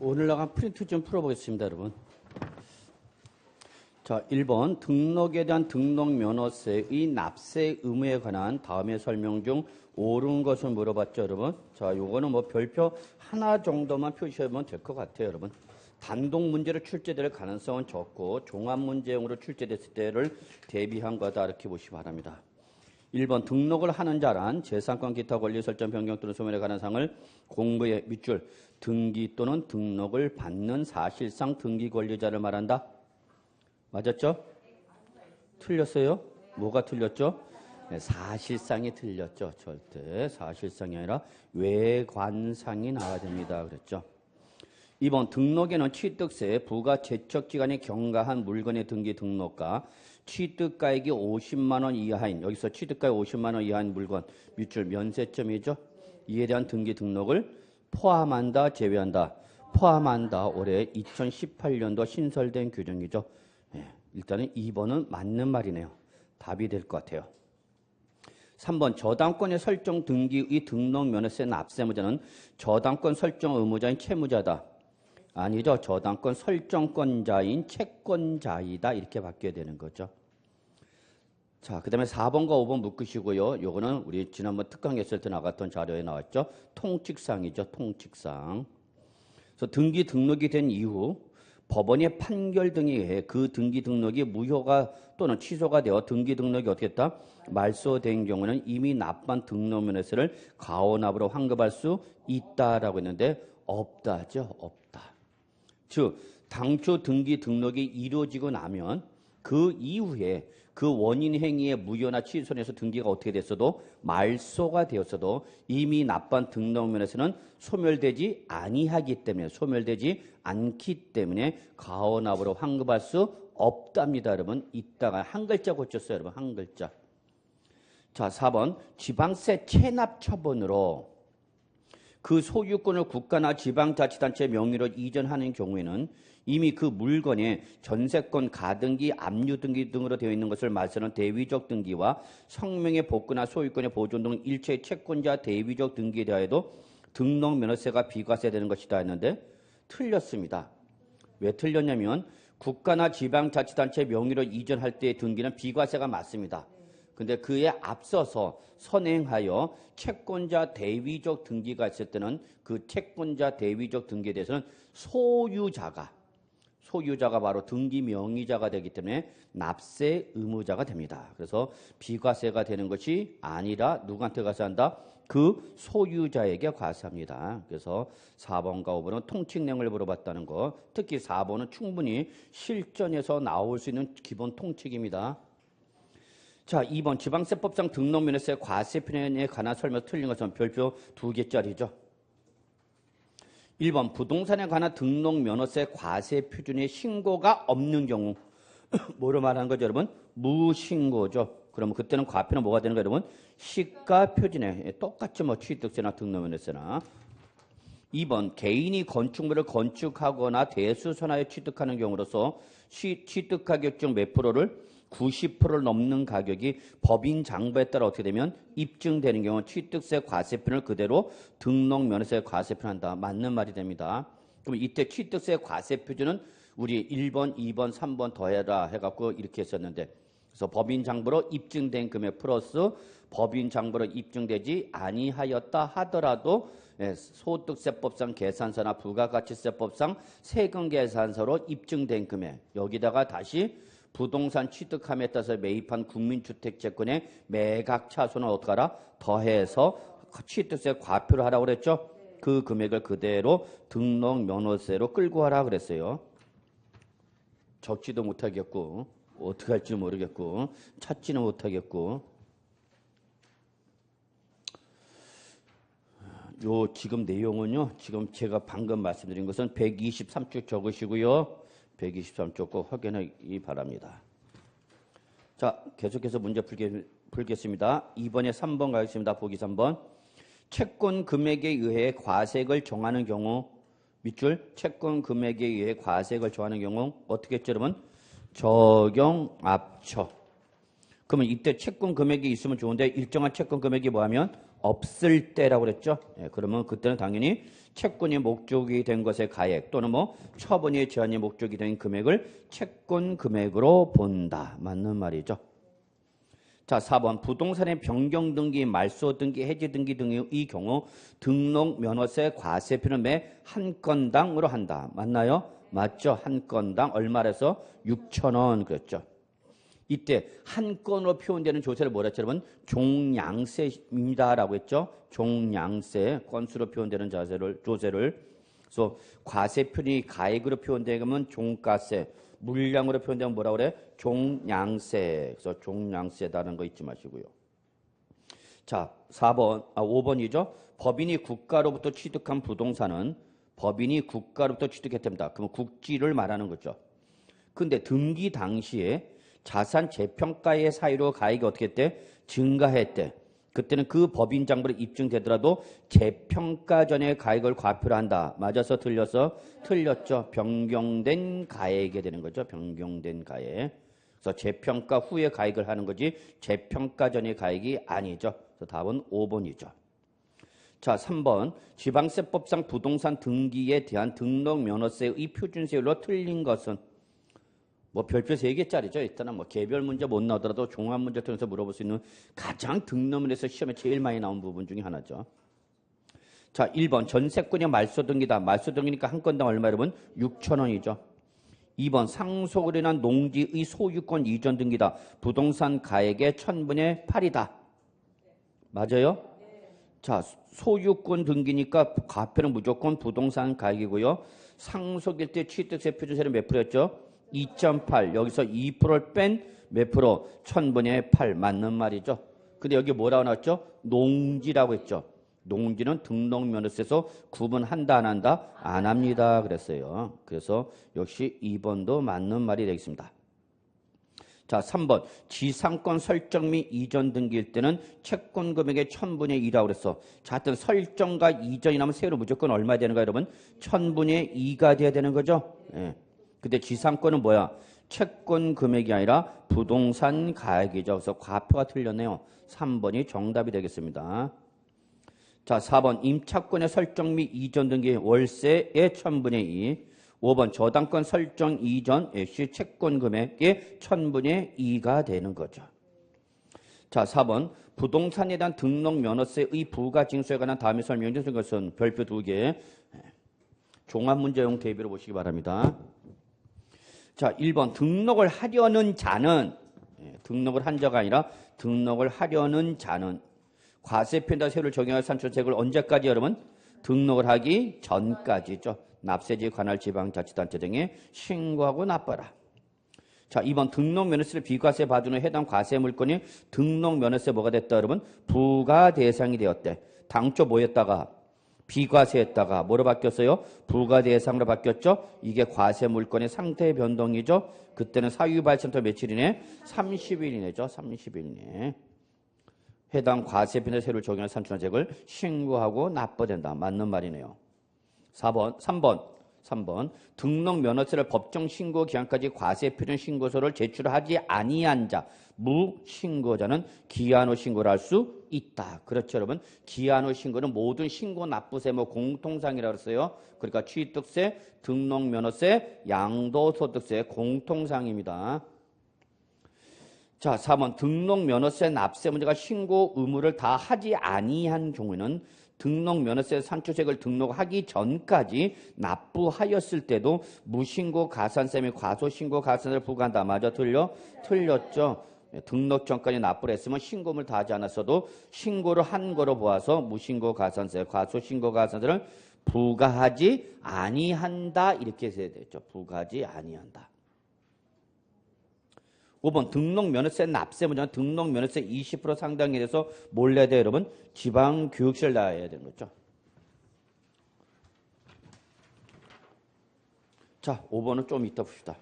오늘 나간 프린트 좀 풀어보겠습니다, 여러분. 자, 1번 등록에 대한 등록면허세의 납세 의무에 관한 다음의 설명 중 옳은 것을 물어봤죠, 여러분. 자, 요거는 뭐 별표 하나 정도만 표시하면 될 것 같아요, 여러분. 단독 문제로 출제될 가능성은 적고 종합 문제형으로 출제됐을 때를 대비한 거다 이렇게 보시기 바랍니다. 1번 등록을 하는 자란 재산권 기타 권리 설정 변경 또는 소멸에 관한 사항을 공부의 밑줄 등기 또는 등록을 받는 사실상 등기 권리자를 말한다. 맞았죠? 틀렸어요? 뭐가 틀렸죠? 네, 사실상이 틀렸죠. 절대 사실상이 아니라 외관상이 나와야 됩니다. 그랬죠. 2번 등록에는 취득세, 부가 제척기간에 경과한 물건의 등기 등록과 취득가액이 50만 원 이하인, 여기서 취득가액 50만 원 이하인 물건, 밑줄 면세점이죠. 이에 대한 등기 등록을 포함한다, 제외한다. 포함한다. 올해 2018년도 신설된 규정이죠. 네, 일단은 2번은 맞는 말이네요. 답이 될 것 같아요. 3번 저당권의 설정 등기의 등록면허세 납세 의무자는 저당권 설정 의무자인 채무자다. 아니죠. 저당권 설정권자인 채권자이다. 이렇게 바뀌어야 되는 거죠. 자, 그 다음에 4번과 5번 묶으시고요. 요거는 우리 지난번 특강했을 때 나갔던 자료에 나왔죠. 통칙상이죠. 통칙상. 그래서 등기 등록이 된 이후 법원의 판결 등에 의해 그 등기 등록이 무효가 또는 취소가 되어 등기 등록이 어떻게 했다? 말소된 경우는 이미 납부한 등록면허세를 가오납으로 환급할 수 있다라고 했는데 없다죠. 없다. 즉 당초 등기 등록이 이루어지고 나면 그 이후에 그 원인 행위의 무효나 취소에서 등기가 어떻게 됐어도 말소가 되었어도 이미 납부한 등록면허세는 소멸되지 아니하기 때문에 소멸되지 않기 때문에 가오납으로 환급할 수 없답니다. 여러분 이따가 한 글자 고쳤어요. 여러분 한 글자. 자 4번 지방세 체납 처분으로 그 소유권을 국가나 지방자치단체 명의로 이전하는 경우에는 이미 그 물건에 전세권, 가등기, 압류등기 등으로 되어 있는 것을 말하는 대위적 등기와 성명의 복구나 소유권의 보존 등 일체의 채권자 대위적 등기에 대하여도 등록면허세가 비과세되는 것이다 했는데 틀렸습니다. 왜 틀렸냐면 국가나 지방자치단체 명의로 이전할 때의 등기는 비과세가 맞습니다. 근데 그에 앞서서 선행하여 채권자 대위적 등기가 있을 때는 그 채권자 대위적 등기에 대해서는 소유자가 바로 등기 명의자가 되기 때문에 납세 의무자가 됩니다. 그래서 비과세가 되는 것이 아니라 누구한테 과세한다? 그 소유자에게 과세합니다. 그래서 4번과 5번은 통칙 내용을 물어봤다는 거. 특히 4번은 충분히 실전에서 나올 수 있는 기본 통칙입니다. 자, 2번 지방세법상 등록면허세 과세 표현에 관한 설명 틀린 것은 별표 2개짜리죠. 1번 부동산에 관한 등록면허세 과세 표준의 신고가 없는 경우 뭐로 말하는 거죠, 여러분? 무신고죠. 그러면 그때는 과표는 뭐가 되는 거예요, 여러분? 시가 표준에 똑같죠, 뭐 취득세나 등록면허세나. 2번 개인이 건축물을 건축하거나 대수선하여 취득하는 경우로서 취득가격 중 몇 프로를 90%를 넘는 가격이 법인 장부에 따라 어떻게 되면 입증되는 경우 취득세 과세표를 그대로 등록면허세 과세표를 한다. 맞는 말이 됩니다. 그럼 이때 취득세 과세표준은 우리 1번, 2번, 3번 더해라 해갖고 이렇게 했었는데 그래서 법인 장부로 입증된 금액 플러스 법인 장부로 입증되지 아니하였다 하더라도 소득세법상 계산서나 부가가치세법상 세금 계산서로 입증된 금액 여기다가 다시 부동산 취득함에 따라서 매입한 국민주택채권의 매각 차손을 어떻게 하라? 더해서 취득세 과표를 하라고 그랬죠? 그 금액을 그대로 등록면허세로 끌고 하라 그랬어요. 적지도 못하겠고 어떻게 할지 모르겠고 찾지는 못하겠고 요 지금 내용은요. 지금 제가 방금 말씀드린 것은 123쪽 적으시고요. 123쪽 꼭 확인하기 바랍니다. 자, 계속해서 문제 풀겠습니다. 2번에 3번 가겠습니다. 보기 3번. 채권 금액에 의해 과세액을 정하는 경우 밑줄 채권 금액에 의해 과세액을 정하는 경우 어떻게 했죠, 여러분? 적용 합쳐. 그러면 이때 채권 금액이 있으면 좋은데 일정한 채권 금액이 뭐하면 없을 때라고 그랬죠. 예, 그러면 그때는 당연히 채권이 목적이 된 것의 가액 또는 뭐 처분이 제한이 목적이 된 금액을 채권 금액으로 본다. 맞는 말이죠. 자, 4번 부동산의 변경 등기, 말소 등기, 해지 등기 등의 경우 등록 면허세 과세표는 매 한 건당으로 한다. 맞나요? 맞죠? 한 건당 얼마래서 6,000원 그랬죠. 이때 한 건으로 표현되는 조세를 뭐라 했죠, 여러분? 종량세입니다라고 했죠. 종량세, 건수로 표현되는 조세를. 그래서 과세표이 가액으로 표현되면 종가세, 물량으로 표현되면 뭐라 그래? 종량세. 그래서 종량세다는 거 잊지 마시고요. 자, 5번이죠. 법인이 국가로부터 취득한 부동산은 법인이 국가로부터 취득했답니다. 그러면 국지를 말하는 거죠. 근데 등기 당시에 자산 재평가의 사유로 가액이 어떻게 했대? 증가했대. 그때는 그 법인 장부로 입증되더라도 재평가 전에 가액을 과표를 한다. 맞아서 틀려서? 틀렸죠. 변경된 가액이 되는 거죠. 변경된 가액. 그래서 재평가 후에 가액을 하는 거지 재평가 전의 가액이 아니죠. 그래서 답은 5번이죠. 자, 3번 지방세법상 부동산 등기에 대한 등록 면허세의 표준세율로 틀린 것은 뭐 별표 3개짜리죠. 일단은 뭐 개별 문제 못 나오더라도 종합 문제 통해서 물어볼 수 있는 가장 등록면에서 시험에 제일 많이 나온 부분 중에 하나죠. 자, 1번 전세권이 말소 등기다. 말소 등기니까 한 건당 얼마 여러분? 6,000원이죠. 2번 상속으로 인한 농지의 소유권 이전 등기다. 부동산 가액의 1000분의 8이다. 맞아요? 자, 소유권 등기니까 과표는 무조건 부동산 가액이고요. 상속일 때 취득세 표준세는 몇 프로였죠? 2.8. 여기서 2%를 뺀 몇 프로? 1000분의 8. 맞는 말이죠. 근데 여기 뭐라고 나왔죠? 농지라고 했죠. 농지는 등록면허세에서 구분한다 안 한다? 안 합니다. 그랬어요. 그래서 역시 2번도 맞는 말이 되겠습니다. 자, 3번 지상권 설정 및 이전 등기일 때는 채권 금액의 1000분의 2라고 그랬어. 자, 하여튼 설정과 이전이 나면 세율은 무조건 얼마 되는 거야, 여러분? 1000분의 2가 돼야 되는 거죠. 예. 근데 지상권은 뭐야? 채권 금액이 아니라 부동산 가액이죠. 그래서 과표가 틀렸네요. 3번이 정답이 되겠습니다. 자, 4번 임차권의 설정 및 이전 등기 월세의 1000분의 2. 5번 저당권 설정 이전 역시 채권 금액의 1000분의 2가 되는 거죠. 자, 4번 부동산에 대한 등록 면허세의 부과 징수에 관한 다음에 설명드린 것은 별표 2개. 종합 문제용 대비로 보시기 바랍니다. 자, 1번 등록을 하려는 자는 등록을 한 자가 아니라 등록을 하려는 자는 과세표에다 세율을 적용할 산출세액을 언제까지 여러분? 등록을 하기 전까지죠. 납세지에 관할 지방자치단체 등에 신고하고 납부하라. 자, 2번 등록면허세를 비과세 받은 후 해당 과세 물건이 등록면허세 뭐가 됐다 여러분? 부과 대상이 되었대. 당초 뭐였다가? 비과세했다가 뭐로 바뀌었어요? 부과 대상으로 바뀌었죠? 이게 과세 물건의 상태 변동이죠? 그때는 사유 발생부터 며칠이네? 30일이네죠. 30일이네. 해당 과세표의 세율을 적용할 산출세액을 신고하고 납부된다. 맞는 말이네요. 3번 등록 면허세를 법정 신고 기한까지 과세 표준 신고서를 제출하지 아니한 자 무신고자는 기한 후 신고를 할 수 있다. 그렇죠, 여러분? 기한 후 신고는 모든 신고 납부세 뭐 공통상이라고 했어요. 그러니까 취득세, 등록 면허세, 양도소득세 공통상입니다. 자, 4번 등록 면허세 납세 문제가 신고 의무를 다 하지 아니한 경우에는 등록 면허세 산출세액을 등록하기 전까지 납부하였을 때도 무신고 가산세 및 과소신고 가산세를 부과한다. 맞아? 틀렸죠? 등록 전까지 납부를 했으면 신고를 다 하지 않았어도 신고를 한 거로 보아서 무신고 가산세, 과소신고 가산세를 부과하지 아니한다. 이렇게 해야 되죠. 부과하지 아니한다. 5번 등록 면허세 납세 문제는 등록 면허세 20% 상당에 대해서 뭘 내야 돼요, 여러분? 지방교육세를 내야 되는 거죠. 자, 5번은 좀 이따 봅시다.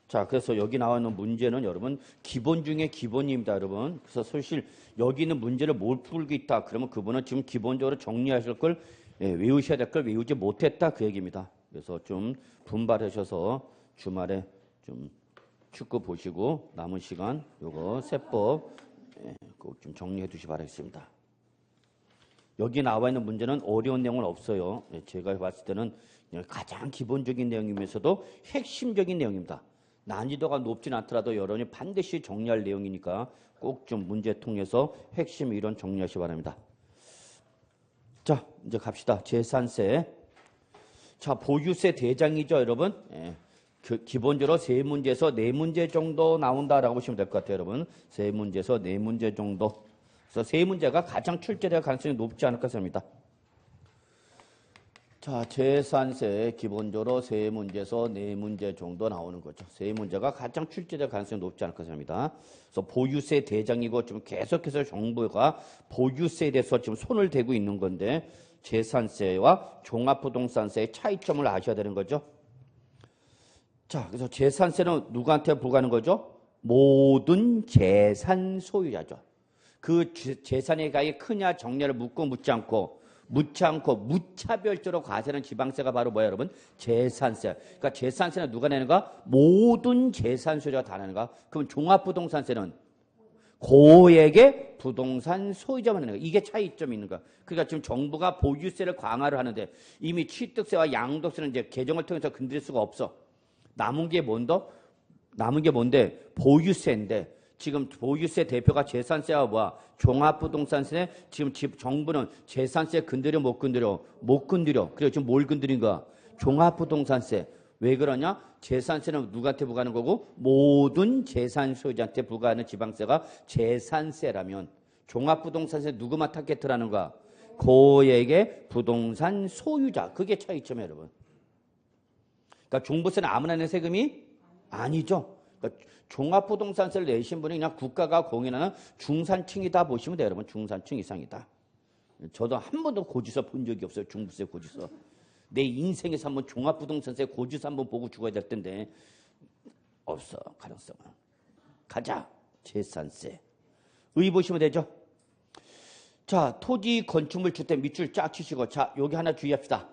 자, 그래서 여기 나와 있는 문제는 여러분 기본 중에 기본입니다, 여러분. 그래서 사실 여기 있는 문제를 뭘 풀고 있다. 그러면 그분은 지금 기본적으로 정리하실 걸 외우셔야 될 걸 외우지 못했다 그 얘기입니다. 그래서 좀 분발하셔서 주말에 좀 축구 보시고 남은 시간 요거 세법 꼭 좀 정리해 두시 바라겠습니다. 여기 나와 있는 문제는 어려운 내용은 없어요. 제가 봤을 때는 가장 기본적인 내용이면서도 핵심적인 내용입니다. 난이도가 높진 않더라도 여러분이 반드시 정리할 내용이니까 꼭 좀 문제 통해서 핵심 이론 정리하시기 바랍니다. 자, 이제 갑시다. 재산세. 자, 보유세 대장이죠, 여러분. 기본적으로 3문제에서 4문제 정도 나온다라고 보시면 될 것 같아요, 여러분. 3문제에서 4문제 정도. 그래서 3문제가 가장 출제될 가능성이 높지 않을까 생각합니다. 자, 재산세 기본적으로 3문제에서 4문제 정도 나오는 거죠. 3문제가 가장 출제될 가능성이 높지 않을까 생각합니다. 그래서 보유세 대장이고 지금 계속해서 정부가 보유세에 대해서 지금 손을 대고 있는 건데 재산세와 종합부동산세의 차이점을 아셔야 되는 거죠. 자, 그래서 재산세는 누구한테 부과하는 거죠? 모든 재산 소유자죠. 그 재산의 가액이 크냐 적냐를 묻고 묻지 않고 무차별적으로 과세하는 지방세가 바로 뭐야, 여러분? 재산세. 그러니까 재산세는 누가 내는가? 모든 재산 소유자가 다 내는가? 그럼 종합부동산세는 고액의 부동산 소유자만 내는 거. 이게 차이점이 있는 거야. 그러니까 지금 정부가 보유세를 강화를 하는데 이미 취득세와 양도세는 이제 개정을 통해서 건드릴 수가 없어. 남은 게 뭔데? 보유세인데 지금 보유세 대표가 재산세와 뭐야? 종합부동산세. 지금 정부는 재산세 건드려 못 건드려? 못 건드려. 그래서 지금 뭘 건드린 거야? 종합부동산세. 왜 그러냐? 재산세는 누구한테 부과하는 거고 모든 재산 소유자한테 부과하는 지방세가 재산세라면 종합부동산세 누구만 타겟트라는 거야? 고액의 부동산 소유자. 그게 차이점이에요, 여러분. 그러니까 종부세는 아무나 내는 세금이 아니죠. 그러니까 종합부동산세를 내신 분이 그냥 국가가 공인하는 중산층이다 보시면 돼요, 여러분. 중산층 이상이다. 저도 한 번도 고지서 본 적이 없어요, 종부세 고지서. 내 인생에서 한번 종합부동산세 고지서 한번 보고 죽어야 될 텐데 없어, 가능성은. 가자, 재산세. 의 보시면 되죠. 자, 토지, 건축물, 주택 밑줄 쫙 치시고, 자, 여기 하나 주의합시다.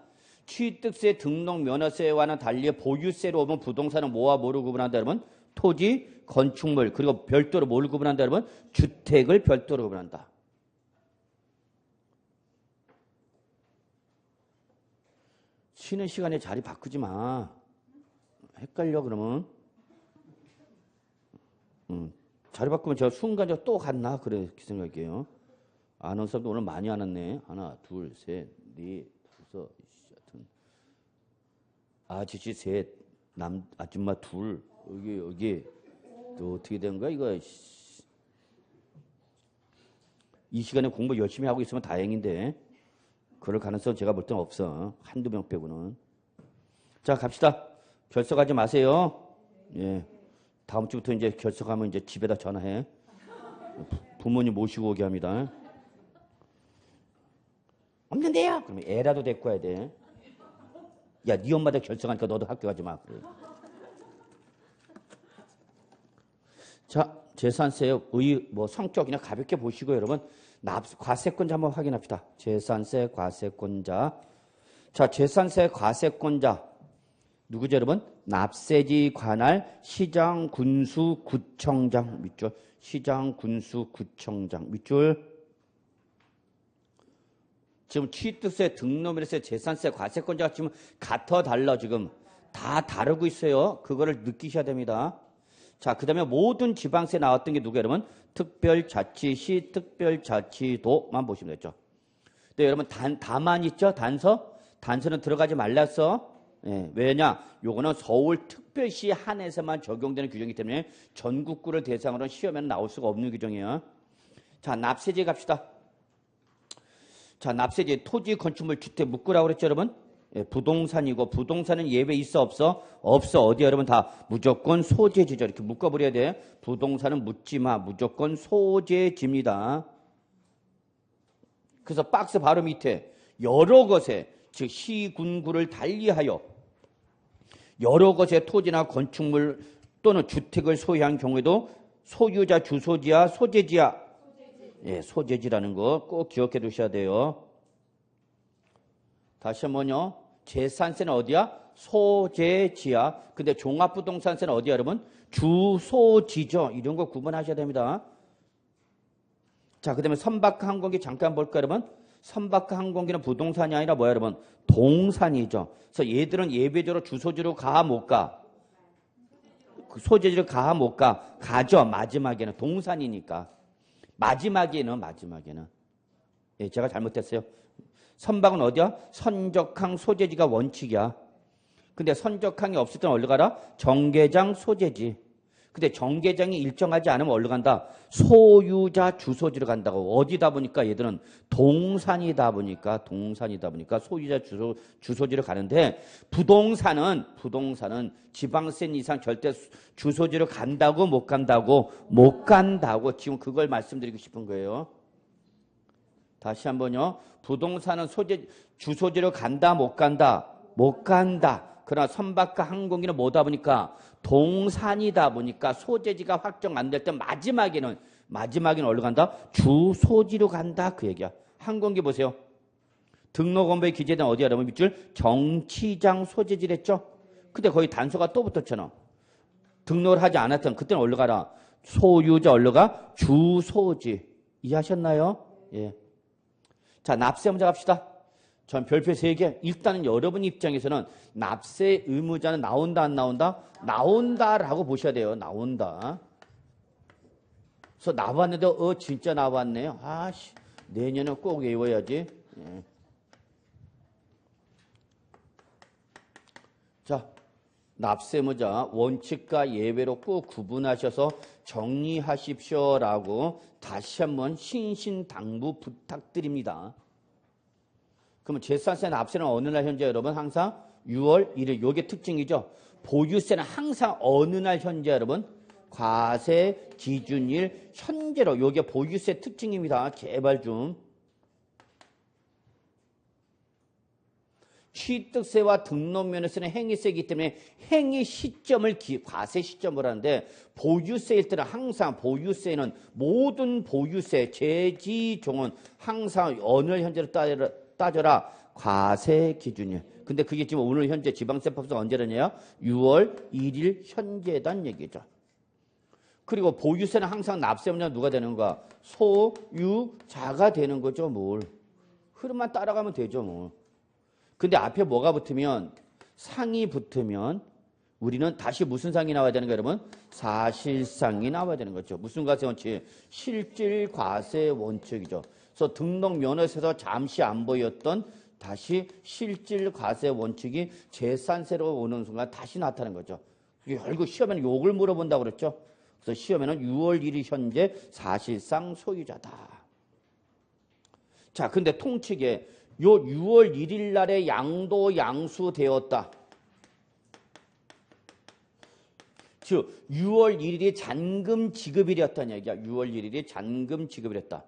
취득세, 등록, 면허세와는 달리 보유세로 오면 부동산은 뭐와 뭐를 구분한다, 여러분? 토지, 건축물, 그리고 별도로 뭘 구분한다, 여러분? 주택을 별도로 구분한다. 쉬는 시간에 자리 바꾸지 마. 헷갈려, 그러면. 자리 바꾸면 제가 순간적으로 또 갔나? 그래, 이렇게 생각해요. 아는 사람도 오늘 많이 안 왔네. 하나, 둘, 셋, 넷, 다섯, 아저씨 셋, 아줌마 둘, 여기 또 어떻게 된 거야 이거? 이 시간에 공부 열심히 하고 있으면 다행인데 그럴 가능성 제가 볼 때는 없어. 한두 명 빼고는. 자, 갑시다. 결석하지 마세요. 예, 다음 주부터 이제 결석하면 이제 집에다 전화해. 부모님 모시고 오게 합니다. 없는데요? 그러면 애라도 데리고 와야 돼. 야, 네 엄마도 결석하니까 너도 학교 가지 마. 그래. 자, 재산세의 성격 그냥 가볍게 보시고 여러분 과세권자 한번 확인합시다. 재산세 과세권자. 자, 재산세 과세권자 누구죠, 여러분? 납세지 관할 시장 군수 구청장 밑줄. 시장 군수 구청장 밑줄. 지금 취득세, 등록면허세, 재산세, 과세권자가 지금 같아 달라 지금 다 다르고 있어요. 그거를 느끼셔야 됩니다. 자, 그 다음에 모든 지방세 나왔던 게 누구예요, 여러분? 특별자치시, 특별자치도만 보시면 되죠. 근데 여러분 다만 있죠? 단서는 들어가지 말랐어. 예, 왜냐? 요거는 서울특별시 한에서만 적용되는 규정이기 때문에 전국구를 대상으로 시험에는 나올 수가 없는 규정이에요. 자, 납세제 갑시다. 자, 납세제 토지, 건축물, 주택 묶으라고 그랬죠, 여러분? 예, 부동산이고 부동산은 예외 있어 없어? 없어. 어디 여러분 다 무조건 소재지죠. 이렇게 묶어버려야 돼. 부동산은 묻지 마. 무조건 소재지입니다. 그래서 박스 바로 밑에 여러 것에 즉 시군구를 달리하여 여러 것의 토지나 건축물 또는 주택을 소유한 경우에도 소유자 주소지야 소재지야? 예, 소재지라는 거 꼭 기억해 두셔야 돼요. 다시 한번요. 재산세는 어디야? 소재지야. 근데 종합부동산세는 어디야, 여러분? 주소지죠. 이런 거 구분하셔야 됩니다. 자, 그 다음에 선박항공기 잠깐 볼까요, 여러분? 선박과 항공기는 부동산이 아니라 뭐야 여러분? 동산이죠. 그래서 얘들은 예배적으로 주소지로 가 못 가? 그 소재지로 가 못 가? 가죠. 마지막에는 동산이니까. 마지막에는 예, 제가 잘못했어요. 선박은 어디야? 선적항 소재지가 원칙이야. 근데 선적항이 없을 때는 어디로 가라? 정계장 소재지. 근데 정계장이 일정하지 않으면 어디로 간다? 소유자 주소지로 간다고. 어디다 보니까 얘들은 동산이다 보니까 소유자 주소지로 가는데 부동산은 지방세 이상 절대 주소지로 간다고 못 간다고? 못 간다고. 지금 그걸 말씀드리고 싶은 거예요. 다시 한번요. 부동산은 주소지로 간다 못 간다? 못 간다. 그러나 선박과 항공기는 뭐다 보니까 동산이다 보니까 소재지가 확정 안 될 때 마지막에는 어디로 간다? 주소지로 간다 그 얘기야. 항공기 보세요. 등록원부에 기재된 어디야 여러분? 밑줄 정치장 소재지랬죠? 근데 거기 단서가 또 붙었잖아. 등록을 하지 않았던 그때는 어디로 가라? 소유자 어디로 가? 주소지. 이해하셨나요? 예. 자, 납세 문제 갑시다. 전 별표 3개. 일단은 여러분 입장에서는 납세 의무자는 나온다 안 나온다? 나온다라고 보셔야 돼요. 나온다. 그래서 나왔는데 진짜 나왔네요. 아씨 내년에 꼭 외워야지. 예. 자, 납세 의무자 원칙과 예외로 꼭 구분하셔서 정리하십시오라고 다시 한번 신신당부 부탁드립니다. 그러면 재산세 납세는 어느 날 현재 여러분? 항상 6월 1일. 요게 특징이죠. 보유세는 항상 어느 날 현재 여러분? 과세 기준일 현재로. 요게 보유세 특징입니다. 제발 좀. 취득세와 등록면허세는 행위세이기 때문에 행위 시점을 과세 시점을 하는데 보유세일 때는 항상 보유세는 모든 보유세 제지종은 항상 어느 현재로 따져라 과세 기준이에요. 근데 그게 지금 오늘 현재 지방세법상 언제라냐? 6월 1일 현재단 얘기죠. 그리고 보유세는 항상 납세문제가 누가 되는 거야? 소유자가 되는 거죠. 뭘. 흐름만 따라가면 되죠. 뭐. 근데 앞에 뭐가 붙으면 상이 붙으면 우리는 다시 무슨 상이 나와야 되는 거예요, 여러분? 사실상이 나와야 되는 거죠. 무슨 과세 원칙? 실질 과세 원칙이죠. 그래서 등록 면허세에서 잠시 안 보였던 다시 실질 과세 원칙이 재산세로 오는 순간 다시 나타나는 거죠. 결국 시험에는 욕을 물어본다고 그랬죠. 그래서 시험에는 6월 1일 현재 사실상 소유자다. 자, 근데 통칙에 요 6월 1일 날에 양도 양수되었다. 즉 6월 1일이 잔금 지급일이었다는 얘기야. 6월 1일이 잔금 지급일이었다.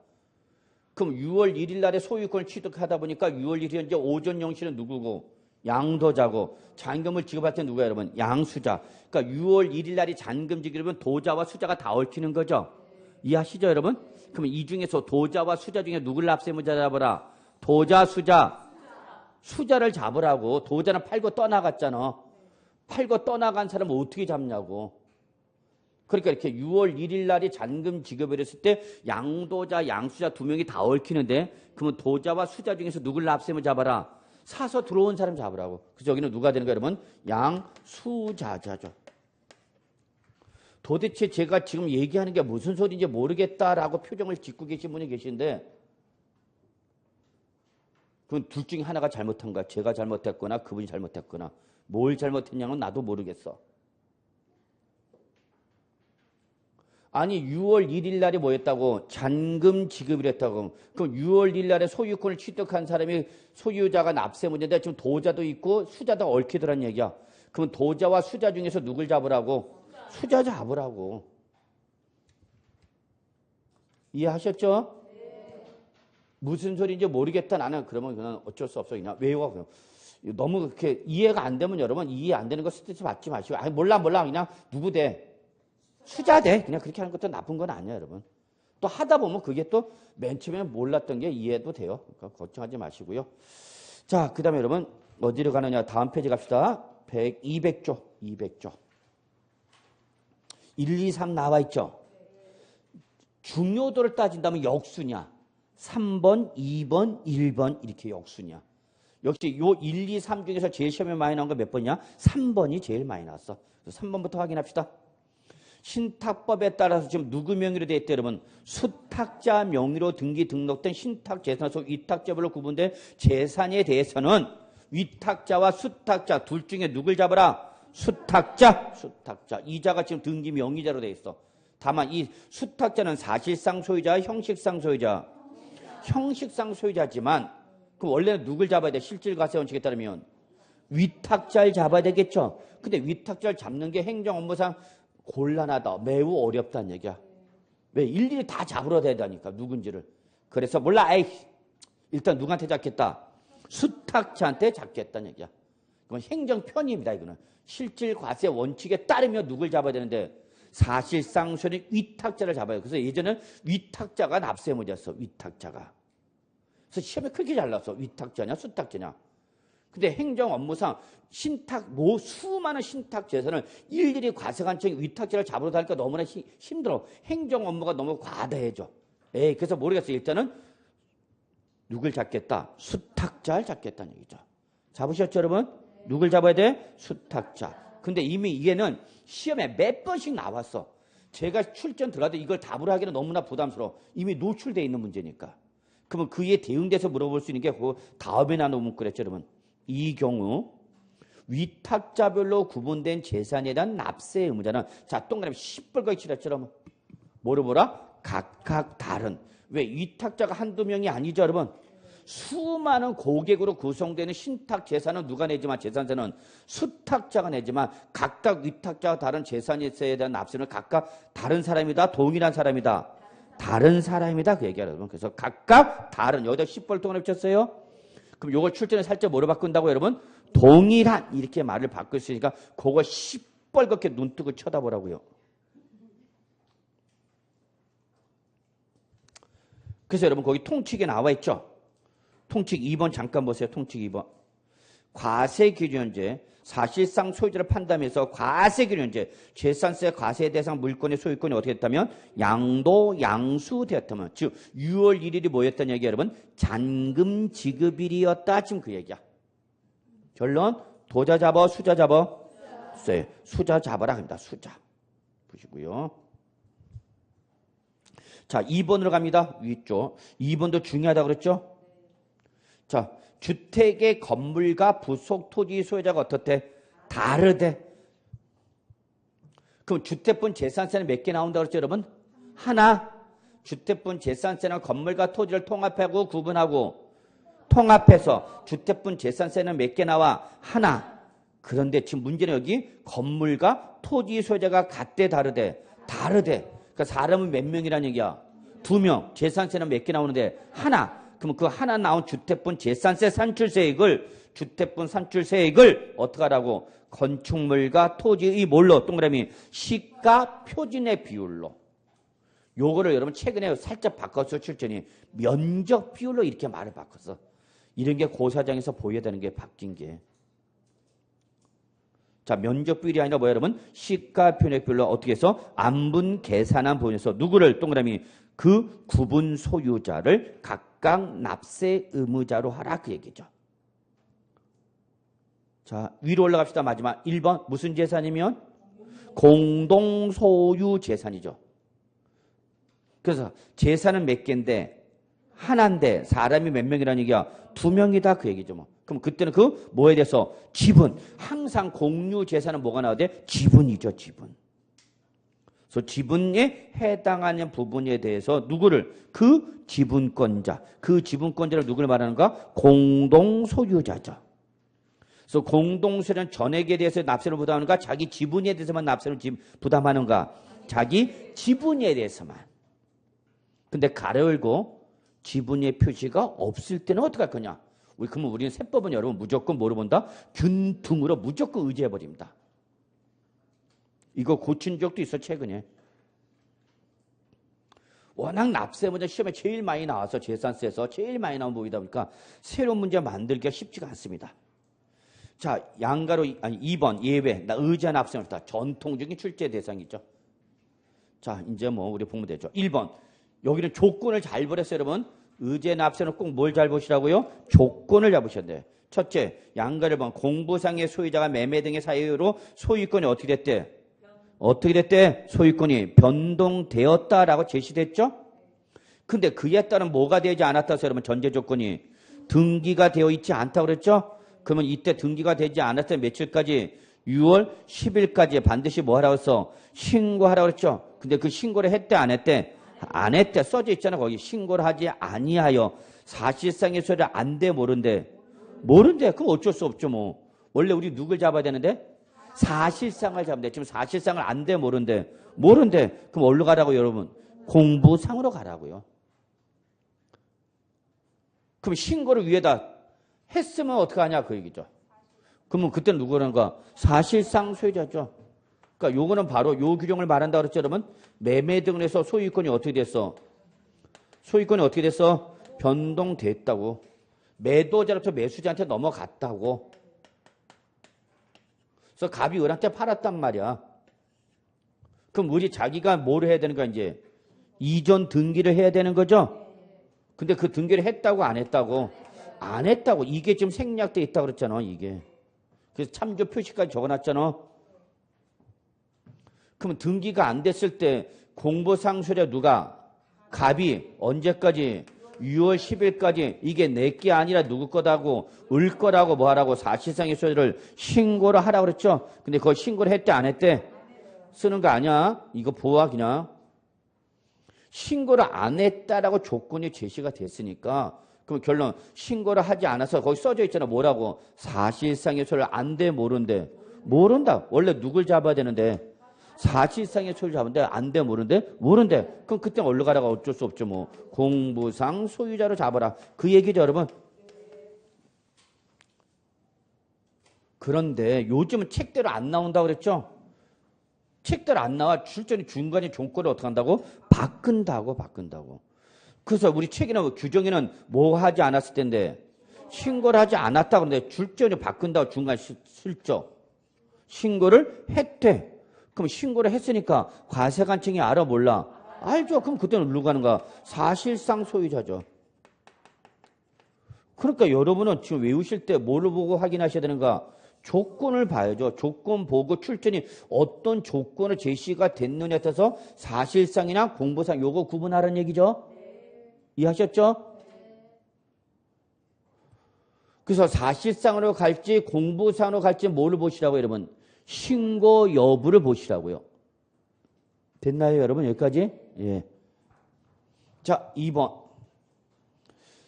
그럼 6월 1일 날에 소유권을 취득하다 보니까 6월 1일 현재 오전 0시는 누구고? 양도자고. 잔금을 지급할 때 누구야 여러분? 양수자. 그러니까 6월 1일 날이 잔금 지급이면 도자와 수자가 다 얽히는 거죠. 이해하시죠 여러분? 그러면 이 중에서 도자와 수자 중에 누굴 납세의무자 잡아라? 도자, 수자를 잡으라고. 도자는 팔고 떠나갔잖아. 팔고 떠나간 사람은 어떻게 잡냐고. 그러니까 이렇게 6월 1일 날이 잔금 지급을 했을 때 양도자, 양수자 두 명이 다 얽히는데 그러면 도자와 수자 중에서 누굴 납세의무자 잡아라? 사서 들어온 사람 잡으라고. 그래서 여기는 누가 되는 거예요 여러분? 양수자죠. 도대체 제가 지금 얘기하는 게 무슨 소리인지 모르겠다라고 표정을 짓고 계신 분이 계신데 그건 둘 중에 하나가 잘못한 거야. 제가 잘못했거나 그분이 잘못했거나. 뭘 잘못했냐는 나도 모르겠어. 아니 6월 1일 날이 뭐였다고? 잔금 지급을 했다고. 그럼 6월 1일 날에 소유권을 취득한 사람이 소유자가 납세 문제인데 지금 도자도 있고 수자도 얽히더란 얘기야. 그럼 도자와 수자 중에서 누굴 잡으라고? 수자 잡으라고. 이해하셨죠? 무슨 소리인지 모르겠다. 나는 그러면 그냥 어쩔 수 없어. 그냥 외워. 그냥. 너무 그렇게 이해가 안 되면 여러분 이해 안 되는 거 스트레스 받지 마시고. 아니 몰라. 그냥 누구 돼? 수자 돼. 그냥 그렇게 하는 것도 나쁜 건 아니야 여러분. 또 하다 보면 그게 또 맨 처음에 몰랐던 게 이해도 돼요. 그러니까 걱정하지 마시고요. 자, 그 다음에 여러분 어디로 가느냐. 다음 페이지 갑시다. 200조. 1, 2, 3 나와 있죠. 중요도를 따진다면 역수냐. 3번, 2번, 1번 이렇게 역순이야. 역시 요 1, 2, 3 중에서 제일 시험에 많이 나온 거 몇 번이냐? 3번이 제일 많이 나왔어. 3번부터 확인합시다. 신탁법에 따라서 지금 누구 명의로 되어 있대 여러분? 수탁자 명의로 등기 등록된 신탁 재산에서 위탁자별로 구분된 재산에 대해서는 위탁자와 수탁자 둘 중에 누굴 잡아라? 수탁자. 이자가 지금 등기 명의자로 되어 있어. 다만 이 수탁자는 사실상 소유자, 형식상 소유자. 형식상 소유자지만 그 원래는 누굴 잡아야 돼? 실질과세 원칙에 따르면 위탁자를 잡아야 되겠죠. 근데 위탁자를 잡는 게 행정 업무상 곤란하다. 매우 어렵다는 얘기야. 왜? 일일이 다 잡으러 대다니까 누군지를. 그래서 몰라. 에이, 일단 누구한테 잡겠다? 수탁자한테 잡겠다는 얘기야. 그건 행정 편의입니다. 이거는. 실질과세 원칙에 따르면 누굴 잡아야 되는데 사실상 소유는 위탁자를 잡아요. 그래서 예전에는 위탁자가 납세의무자였어. 위탁자가. 그래서 시험에 그렇게 잘 나왔어. 위탁자냐 수탁자냐. 근데 행정 업무상 수많은 신탁 재산을 일일이 과세관청이 위탁자를 잡으러 다니까 너무나 힘들어. 행정 업무가 너무 과다해져. 그래서 모르겠어. 일단은 누굴 잡겠다? 수탁자를 잡겠다는 얘기죠. 잡으셨죠, 여러분? 누굴 잡아야 돼? 수탁자. 근데 이미 이게는 시험에 몇 번씩 나왔어. 제가 출전 들어가도 이걸 답을 하기는 너무나 부담스러워. 이미 노출되어 있는 문제니까. 그러면 그에 대응돼서 물어볼 수 있는 게 그 다음에 나눈 문구랬죠, 여러분. 이 경우 위탁자별로 구분된 재산에 대한 납세 의무자는 자 동그라미 시뻘겋게 칠했죠. 뭐로 보라? 각각 다른. 왜? 위탁자가 한두 명이 아니죠, 여러분. 수많은 고객으로 구성되는 신탁 재산은 누가 내지만 재산세는 수탁자가 내지만 각각 위탁자와 다른 재산세에 대한 납세는 각각 다른 사람이다. 동일한 사람이다. 다른 사람이다. 그 얘기야, 여러분. 그래서 각각 다른. 여기다 시뻘 동그라미 쳤어요. 그럼 요걸 출전에 살짝 뭐로 바꾼다고 여러분? 동일한 이렇게 말을 바꿀 수 있으니까 그거 시뻘겋게 눈 뜨고 쳐다보라고요. 그래서 여러분 거기 통칙에 나와 있죠. 통칙 2번 잠깐 보세요. 통칙 2번. 과세기준제 사실상 소유자를 판단해서 과세기준제 재산세 과세 대상 물건의 소유권이 어떻게 됐다면 양도 양수되었다면 즉 6월 1일이 뭐였다는 얘기야 여러분? 잔금 지급일이었다. 지금 그 얘기야. 결론 도자 잡아 수자 잡아? 수자 잡아라 합니다. 수자. 보시고요. 자 2번으로 갑니다. 위쪽. 2번도 중요하다고 그랬죠? 자 주택의 건물과 부속 토지 소유자가 어떻대? 다르대. 그럼 주택분 재산세는 몇 개 나온다고 그랬죠, 여러분? 하나. 주택분 재산세는 건물과 토지를 통합하고 구분하고 통합해서 주택분 재산세는 몇 개 나와? 하나. 그런데 지금 문제는 여기 건물과 토지 소유자가 같대 다르대? 다르대. 그러니까 사람은 몇 명이라는 얘기야? 2명. 재산세는 몇 개 나오는데? 하나. 그럼 그 하나 나온 주택분 재산세 산출세액을 주택분 산출세액을 어떻게 하라고? 건축물과 토지의 뭘로? 동그라미 시가 표준의 비율로. 요거를 여러분 최근에 살짝 바꿨어. 출전이 면적 비율로 이렇게 말을 바꿨어. 이런 게 고사장에서 보여야 되는 게 바뀐 게. 자 면적 비율이 아니라 뭐야 여러분? 시가 표준의 비율로 어떻게 해서 안분 계산한 부분에서 누구를 동그라미 그 구분 소유자를 각각 납세 의무자로 하라 그 얘기죠. 자 위로 올라갑시다. 마지막 1번 무슨 재산이면? 공동소유 재산이죠. 그래서 재산은 몇 개인데 하나인데 사람이 몇 명이라는 얘기야? 2명이다 그 얘기죠. 뭐. 그럼 그때는 그 뭐에 대해서? 지분. 항상 공유 재산은 뭐가 나와야 돼? 지분이죠. 지분. 그래서 지분에 해당하는 부분에 대해서 누구를? 그 지분권자. 그 지분권자를 누구를 말하는가? 공동소유자죠. 그래서 공동소유는 전액에 대해서 납세를 부담하는가? 자기 지분에 대해서만 납세를 부담하는가? 자기 지분에 대해서만. 근데 가로 열고 지분의 표시가 없을 때는 어떻게 할 거냐? 그러면 우리는 세법은 여러분 무조건 뭐로 본다? 균등으로 무조건 의지해버립니다. 이거 고친 적도 있어 최근에. 워낙 납세 문제 시험에 제일 많이 나와서 재산세에서 제일 많이 나온 부분이다 보니까 새로운 문제 만들기가 쉽지가 않습니다. 자 양가로 아니 2번 예외 나 의자 납세입니다. 전통적인 출제 대상이죠. 자 이제 뭐 우리 보면 되죠. 1번 여기는 조건을 잘 버렸어요 여러분. 의제 납세는 꼭 뭘 잘 보시라고요? 조건을 잡으셔야 돼. 첫째, 양가를 본 공부상의 소유자가 매매 등의 사유로 소유권이 어떻게 됐대? 어떻게 됐대? 소유권이 변동되었다라고 제시됐죠? 근데 그에 따른 뭐가 되지 않았다 해서 여러분 전제 조건이 등기가 되어 있지 않다고 그랬죠? 그러면 이때 등기가 되지 않았을 때 며칠까지? 6월 10일까지 반드시 뭐 하라고 했어? 신고하라고 그랬죠? 근데 그 신고를 했대 안 했대? 안 했대. 써져 있잖아. 거기 신고를 하지 아니하여 사실상의 소리를 안돼 모른대. 모른대. 그럼 어쩔 수 없죠 뭐. 원래 우리 누굴 잡아야 되는데? 사실상을 잡으면 돼. 지금 사실상을 안돼 모른대. 모른대. 그럼 어디로 가라고 여러분? 공부상으로 가라고요. 그럼 신고를 위에다 했으면 어떡하냐 그 얘기죠. 그러면 그때는 누구라는가? 사실상 소유자죠. 그러니까 요거는 바로 요 규정을 말한다 그랬죠, 여러분? 매매 등을 해서 소유권이 어떻게 됐어? 소유권이 어떻게 됐어? 변동됐다고. 매도자로부터 매수자한테 넘어갔다고. 그래서 갑이 을한테 팔았단 말이야. 그럼 우리 자기가 뭐를 해야 되는 거야, 이제? 이전 등기를 해야 되는 거죠? 근데 그 등기를 했다고 안 했다고? 안 했다고. 이게 지금 생략돼 있다고 그랬잖아, 이게. 그래서 참조 표시까지 적어놨잖아. 그러면 등기가 안 됐을 때 공보상수료 누가? 갑이 언제까지? 6월 10일까지 이게 내게 아니라 누구 거다고? 을 거라고 뭐 하라고? 사실상의 소유를 신고를 하라고 그랬죠? 근데 그걸 신고를 했대 안 했대? 쓰는 거 아니야? 이거 보아 그냥. 신고를 안 했다라고 조건이 제시가 됐으니까 그럼 결론 신고를 하지 않아서 거기 써져 있잖아. 뭐라고? 사실상의 소유를 안돼 모른대. 모른다. 원래 누굴 잡아야 되는데 사실상의 소유를 잡은데 안돼 모른대. 모른대. 그럼 그때 어디로 가라가 어쩔 수 없죠. 뭐 공부상 소유자로 잡아라. 그 얘기죠 여러분. 그런데 요즘은 책대로 안 나온다고 그랬죠. 책대로 안 나와. 출전이 중간에 조건을 어떻게 한다고? 바꾼다고. 그래서 우리 책이나 규정에는 뭐 하지 않았을 텐데 신고를 하지 않았다 그러는데 출전이 바꾼다고 중간 슬쩍 신고를 했대. 그럼 신고를 했으니까 과세관청이 알아 몰라? 알죠. 그럼 그때는 누가 하는가? 사실상 소유자죠. 그러니까 여러분은 지금 외우실 때 뭐를 보고 확인하셔야 되는가? 조건을 봐야죠. 조건 보고 출전이 어떤 조건을 제시가 됐느냐에 따라서 사실상이나 공보상 요거 구분하라는 얘기죠. 이해하셨죠? 그래서 사실상으로 갈지 공보상으로 갈지 뭐를 보시라고요, 여러분? 신고 여부를 보시라고요. 됐나요, 여러분? 여기까지? 예. 자, 2번.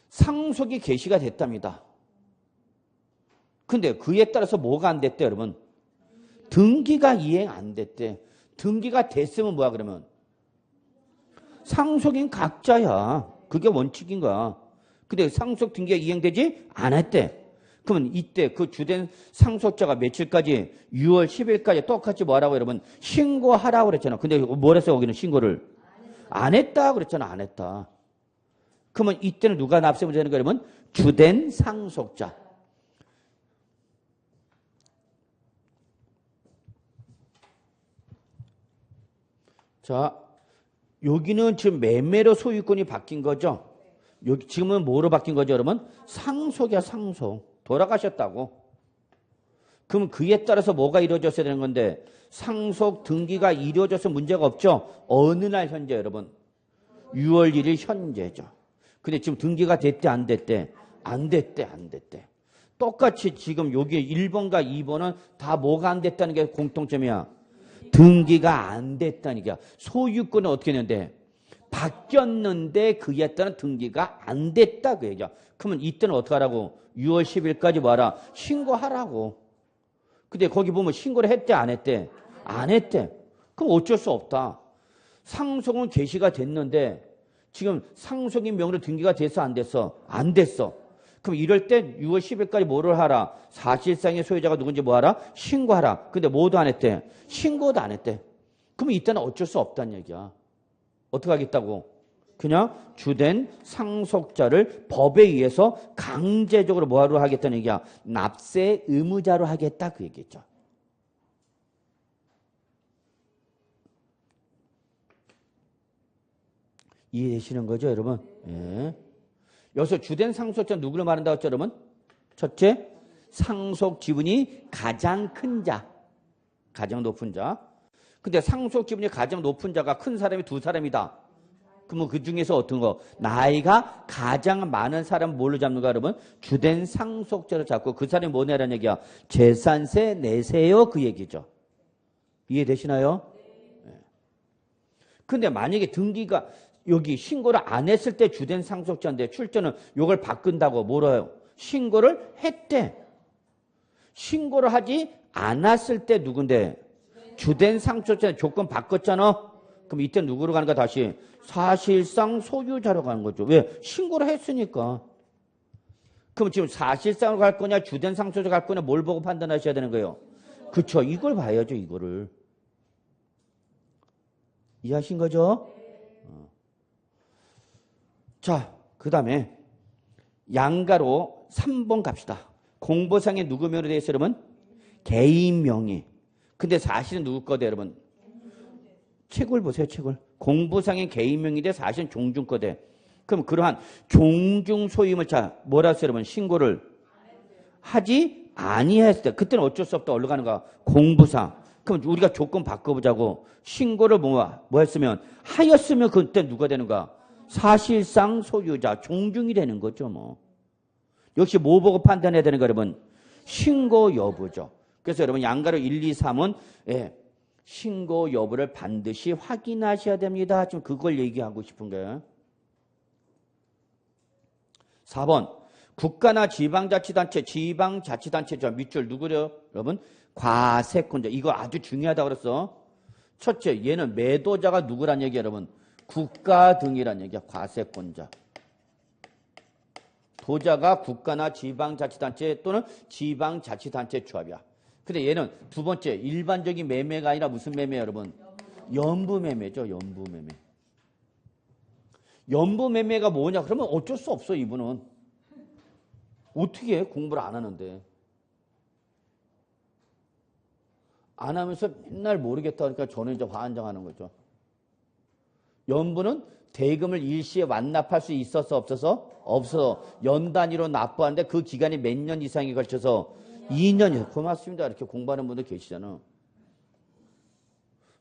상속이 개시가 됐답니다. 근데 그에 따라서 뭐가 안 됐대, 여러분? 등기가 이행 안 됐대. 등기가 됐으면 뭐야, 그러면? 상속인 각자야. 그게 원칙인 거야. 근데 상속 등기가 이행되지 않았대. 그러면 이때 그 주된 상속자가 며칠까지? 6월 10일까지 똑같이 뭐하라고 여러분? 신고하라고 그랬잖아. 근데 뭘 했어, 거기는 신고를? 안 했다 그랬잖아. 안 했다. 그러면 이때는 누가 납세물 되는 거야, 여러분? 주된 상속자. 자, 여기는 지금 매매로 소유권이 바뀐 거죠? 여기 지금은 뭐로 바뀐 거죠, 여러분? 상속이야, 상속. 돌아가셨다고. 그럼 그에 따라서 뭐가 이루어졌어야 되는 건데 상속 등기가 이루어져서 문제가 없죠? 어느 날 현재, 여러분? 6월 1일 현재죠. 근데 지금 등기가 됐대, 안 됐대? 안 됐대. 똑같이 지금 여기 1번과 2번은 다 뭐가 안 됐다는 게 공통점이야. 등기가 안 됐다는 얘기야. 소유권은 어떻게 했는데? 바뀌었는데 그에 따른 등기가 안 됐다 그 얘기야. 그러면 이때는 어떻게 하라고? 6월 10일까지 뭐하라? 신고하라고. 근데 거기 보면 신고를 했대 안 했대? 안 했대. 그럼 어쩔 수 없다. 상속은 개시가 됐는데 지금 상속인 명의로 등기가 됐어 안 됐어? 안 됐어. 그럼 이럴 때 6월 10일까지 뭐를 하라? 사실상의 소유자가 누군지 뭐하라? 신고하라. 근데 뭐도 안 했대? 신고도 안 했대. 그럼 이때는 어쩔 수 없다는 얘기야. 어떻게 하겠다고? 그냥 주된 상속자를 법에 의해서 강제적으로 뭐하러 하겠다는 얘기야? 납세 의무자로 하겠다 그 얘기죠. 이해되시는 거죠, 여러분? 예. 여기서 주된 상속자 누구를 말한다고 했죠, 여러분? 첫째, 상속 지분이 가장 큰 자, 가장 높은 자. 근데 상속 지분이 가장 높은 자가 큰 사람이 두 사람이다. 그러면 그 중에서 어떤 거? 나이가 가장 많은 사람 뭘로 잡는가, 여러분? 주된 상속자로 잡고 그 사람이 뭐 내라는 얘기야? 재산세 내세요, 그 얘기죠. 이해되시나요? 네. 근데 만약에 등기가 여기 신고를 안 했을 때 주된 상속자인데 출전은 이걸 바꾼다고 뭐라요? 신고를 했대. 신고를 하지 않았을 때 누군데? 주된 상속자는 조건 바꿨잖아. 그럼 이때 누구로 가는 거야 다시? 사실상 소유자로 가는 거죠. 왜? 신고를 했으니까. 그럼 지금 사실상으로 갈 거냐 주된 상속자 갈 거냐 뭘 보고 판단하셔야 되는 거예요? 그쵸. 이걸 봐야죠. 이거를. 이해하신 거죠? 자, 그 다음에 양가로 3번 갑시다. 공보상에 누구 명의로 되어 있어요, 여러분? 개인 명의. 근데 사실은 누구 거대, 여러분? 책을 보세요, 책을. 공보상의 개인 명의인데 사실은 종중 거대. 그럼 그러한 종중 소유임을 자, 뭐라 했어요, 여러분? 신고를 하지 아니했을 때. 그때는 어쩔 수 없다. 어디로 가는가? 공보상. 그럼 우리가 조건 바꿔보자고. 신고를 뭐 했으면? 하였으면 그때 누가 되는가? 사실상 소유자, 종중이 되는 거죠, 뭐. 역시 뭐 보고 판단해야 되는 거, 여러분? 신고 여부죠. 그래서 여러분, 양가로 1, 2, 3은, 예, 신고 여부를 반드시 확인하셔야 됩니다. 지금 그걸 얘기하고 싶은 거예요. 4번. 국가나 지방자치단체, 지방자치단체죠. 밑줄 누구죠, 여러분? 과세권자. 이거 아주 중요하다고 그랬어. 첫째, 얘는 매도자가 누구란 얘기야, 여러분? 국가 등이란 얘기야. 과세권자. 도자가 국가나 지방자치단체 또는 지방자치단체 조합이야. 근데 얘는 두 번째, 일반적인 매매가 아니라 무슨 매매야, 여러분? 연부매매죠. 연부매매. 연부매매가 뭐냐? 그러면 어쩔 수 없어, 이분은. 어떻게 해? 공부를 안 하는데. 안 하면서 맨날 모르겠다 그러니까 저는 이제 화안정하는 거죠. 연부는 대금을 일시에 완납할 수 있어서 없어서? 없어서 연 단위로 납부하는데 그 기간이 몇 년 이상에 걸쳐서 2년이요. 고맙습니다. 이렇게 공부하는 분들 계시잖아.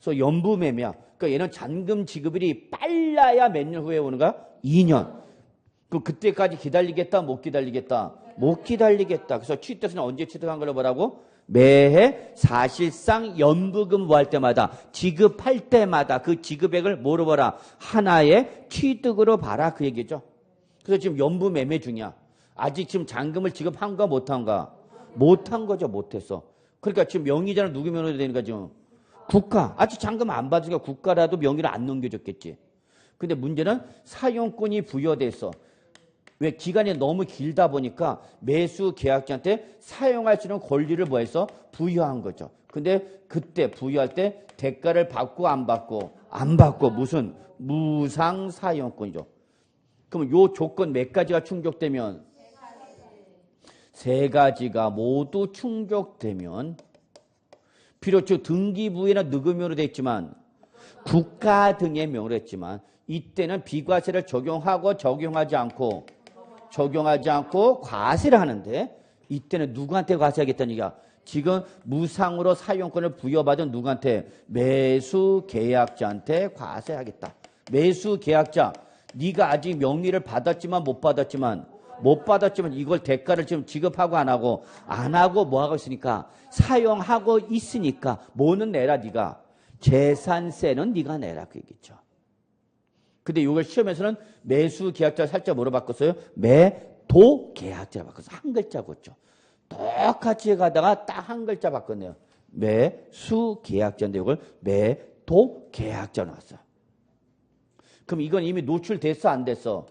그래서 연부매매야. 그러니까 얘는 잔금 지급일이 빨라야 몇 년 후에 오는가? 2년. 그때까지 기다리겠다? 못 기다리겠다? 못 기다리겠다. 그래서 취득세는 언제 취득한 걸로 뭐라고? 매해 사실상 연부금 뭐 할 때마다 지급할 때마다 그 지급액을 뭐로 봐라? 하나의 취득으로 봐라. 그 얘기죠. 그래서 지금 연부매매 중이야. 아직 지금 잔금을 지급한가 못한가? 못한 거죠. 못했어. 그러니까 지금 명의자는 누구 명의로 되는 거죠? 국가. 아직 잔금 안 받으니까 국가라도 명의를 안 넘겨줬겠지. 근데 문제는 사용권이 부여돼서 왜 기간이 너무 길다 보니까 매수 계약자한테 사용할 수 있는 권리를 뭐 해서 부여한 거죠. 근데 그때 부여할 때 대가를 받고 안 받고 안 받고 무슨 무상 사용권이죠. 그럼 요 조건 몇 가지가 충족되면 세 가지가 모두 충족되면 비록 즉 등기부에는 누구 명으로 되어 있지만 국가 등의 명으로 했지만 이때는 비과세를 적용하고 적용하지 않고 과세를 하는데 이때는 누구한테 과세하겠다는 얘기야? 지금 무상으로 사용권을 부여받은 누구한테? 매수계약자한테 과세하겠다. 매수계약자, 네가 아직 명의를 받았지만 못 받았지만 이걸 대가를 지금 지급하고 안 하고 뭐 하고 있으니까 사용하고 있으니까 뭐는 내라 네가. 재산세는 네가 내라 그 얘기죠. 근데 이걸 시험에서는 매수계약자 살짝 뭐로 바꿨어요? 매도계약자로 바꿨어요. 한 글자 고쳐. 똑같이 가다가 딱 한 글자 바꿨네요. 매수계약자인데 이걸 매도계약자로 나왔어요. 그럼 이건 이미 노출됐어 안 됐어?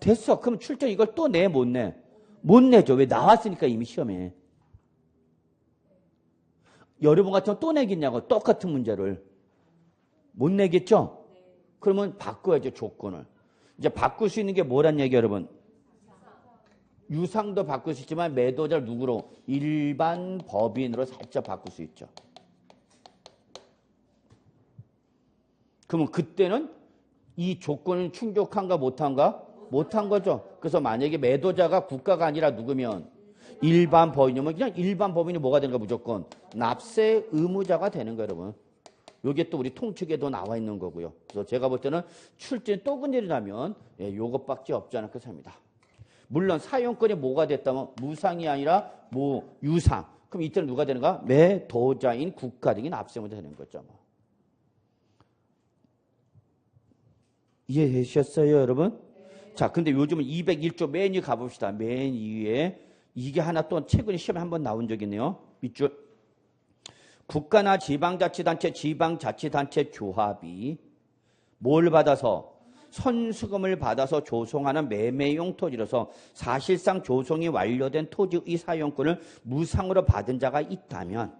됐어. 그럼 출전 이걸 또 내 못 내? 못 내죠. 왜? 나왔으니까 이미 시험에. 여러분 같으면 또 내겠냐고. 똑같은 문제를. 못 내겠죠? 그러면 바꿔야죠, 조건을. 이제 바꿀 수 있는 게 뭐란 얘기예요, 여러분? 유상도 바꿀 수 있지만 매도자를 누구로? 일반 법인으로 살짝 바꿀 수 있죠. 그러면 그때는 이 조건은 충족한가 못한가? 못한 거죠. 그래서 만약에 매도자가 국가가 아니라 누구면 일반 법인이면 그냥 일반 법인이 뭐가 되는가 무조건 납세 의무자가 되는 거예요, 여러분. 요게 또 우리 통축에도 나와 있는 거고요. 그래서 제가 볼 때는 출제는 또 근일이라면 요것밖에 없지 않을까 생각합니다. 물론 사용권이 뭐가 됐다면 무상이 아니라 뭐 유상. 그럼 이때는 누가 되는가? 매도자인 국가 등이 납세의무자 되는 거죠. 이해되셨어요, 여러분? 자, 근데 요즘은 201조 맨 위에 가봅시다. 맨 위에 이게 하나 또 최근에 시험에 한번 나온 적이 있네요. 밑줄. 국가나 지방자치단체, 지방자치단체 조합이 뭘 받아서 선수금을 받아서 조성하는 매매용 토지로서 사실상 조성이 완료된 토지의 사용권을 무상으로 받은 자가 있다면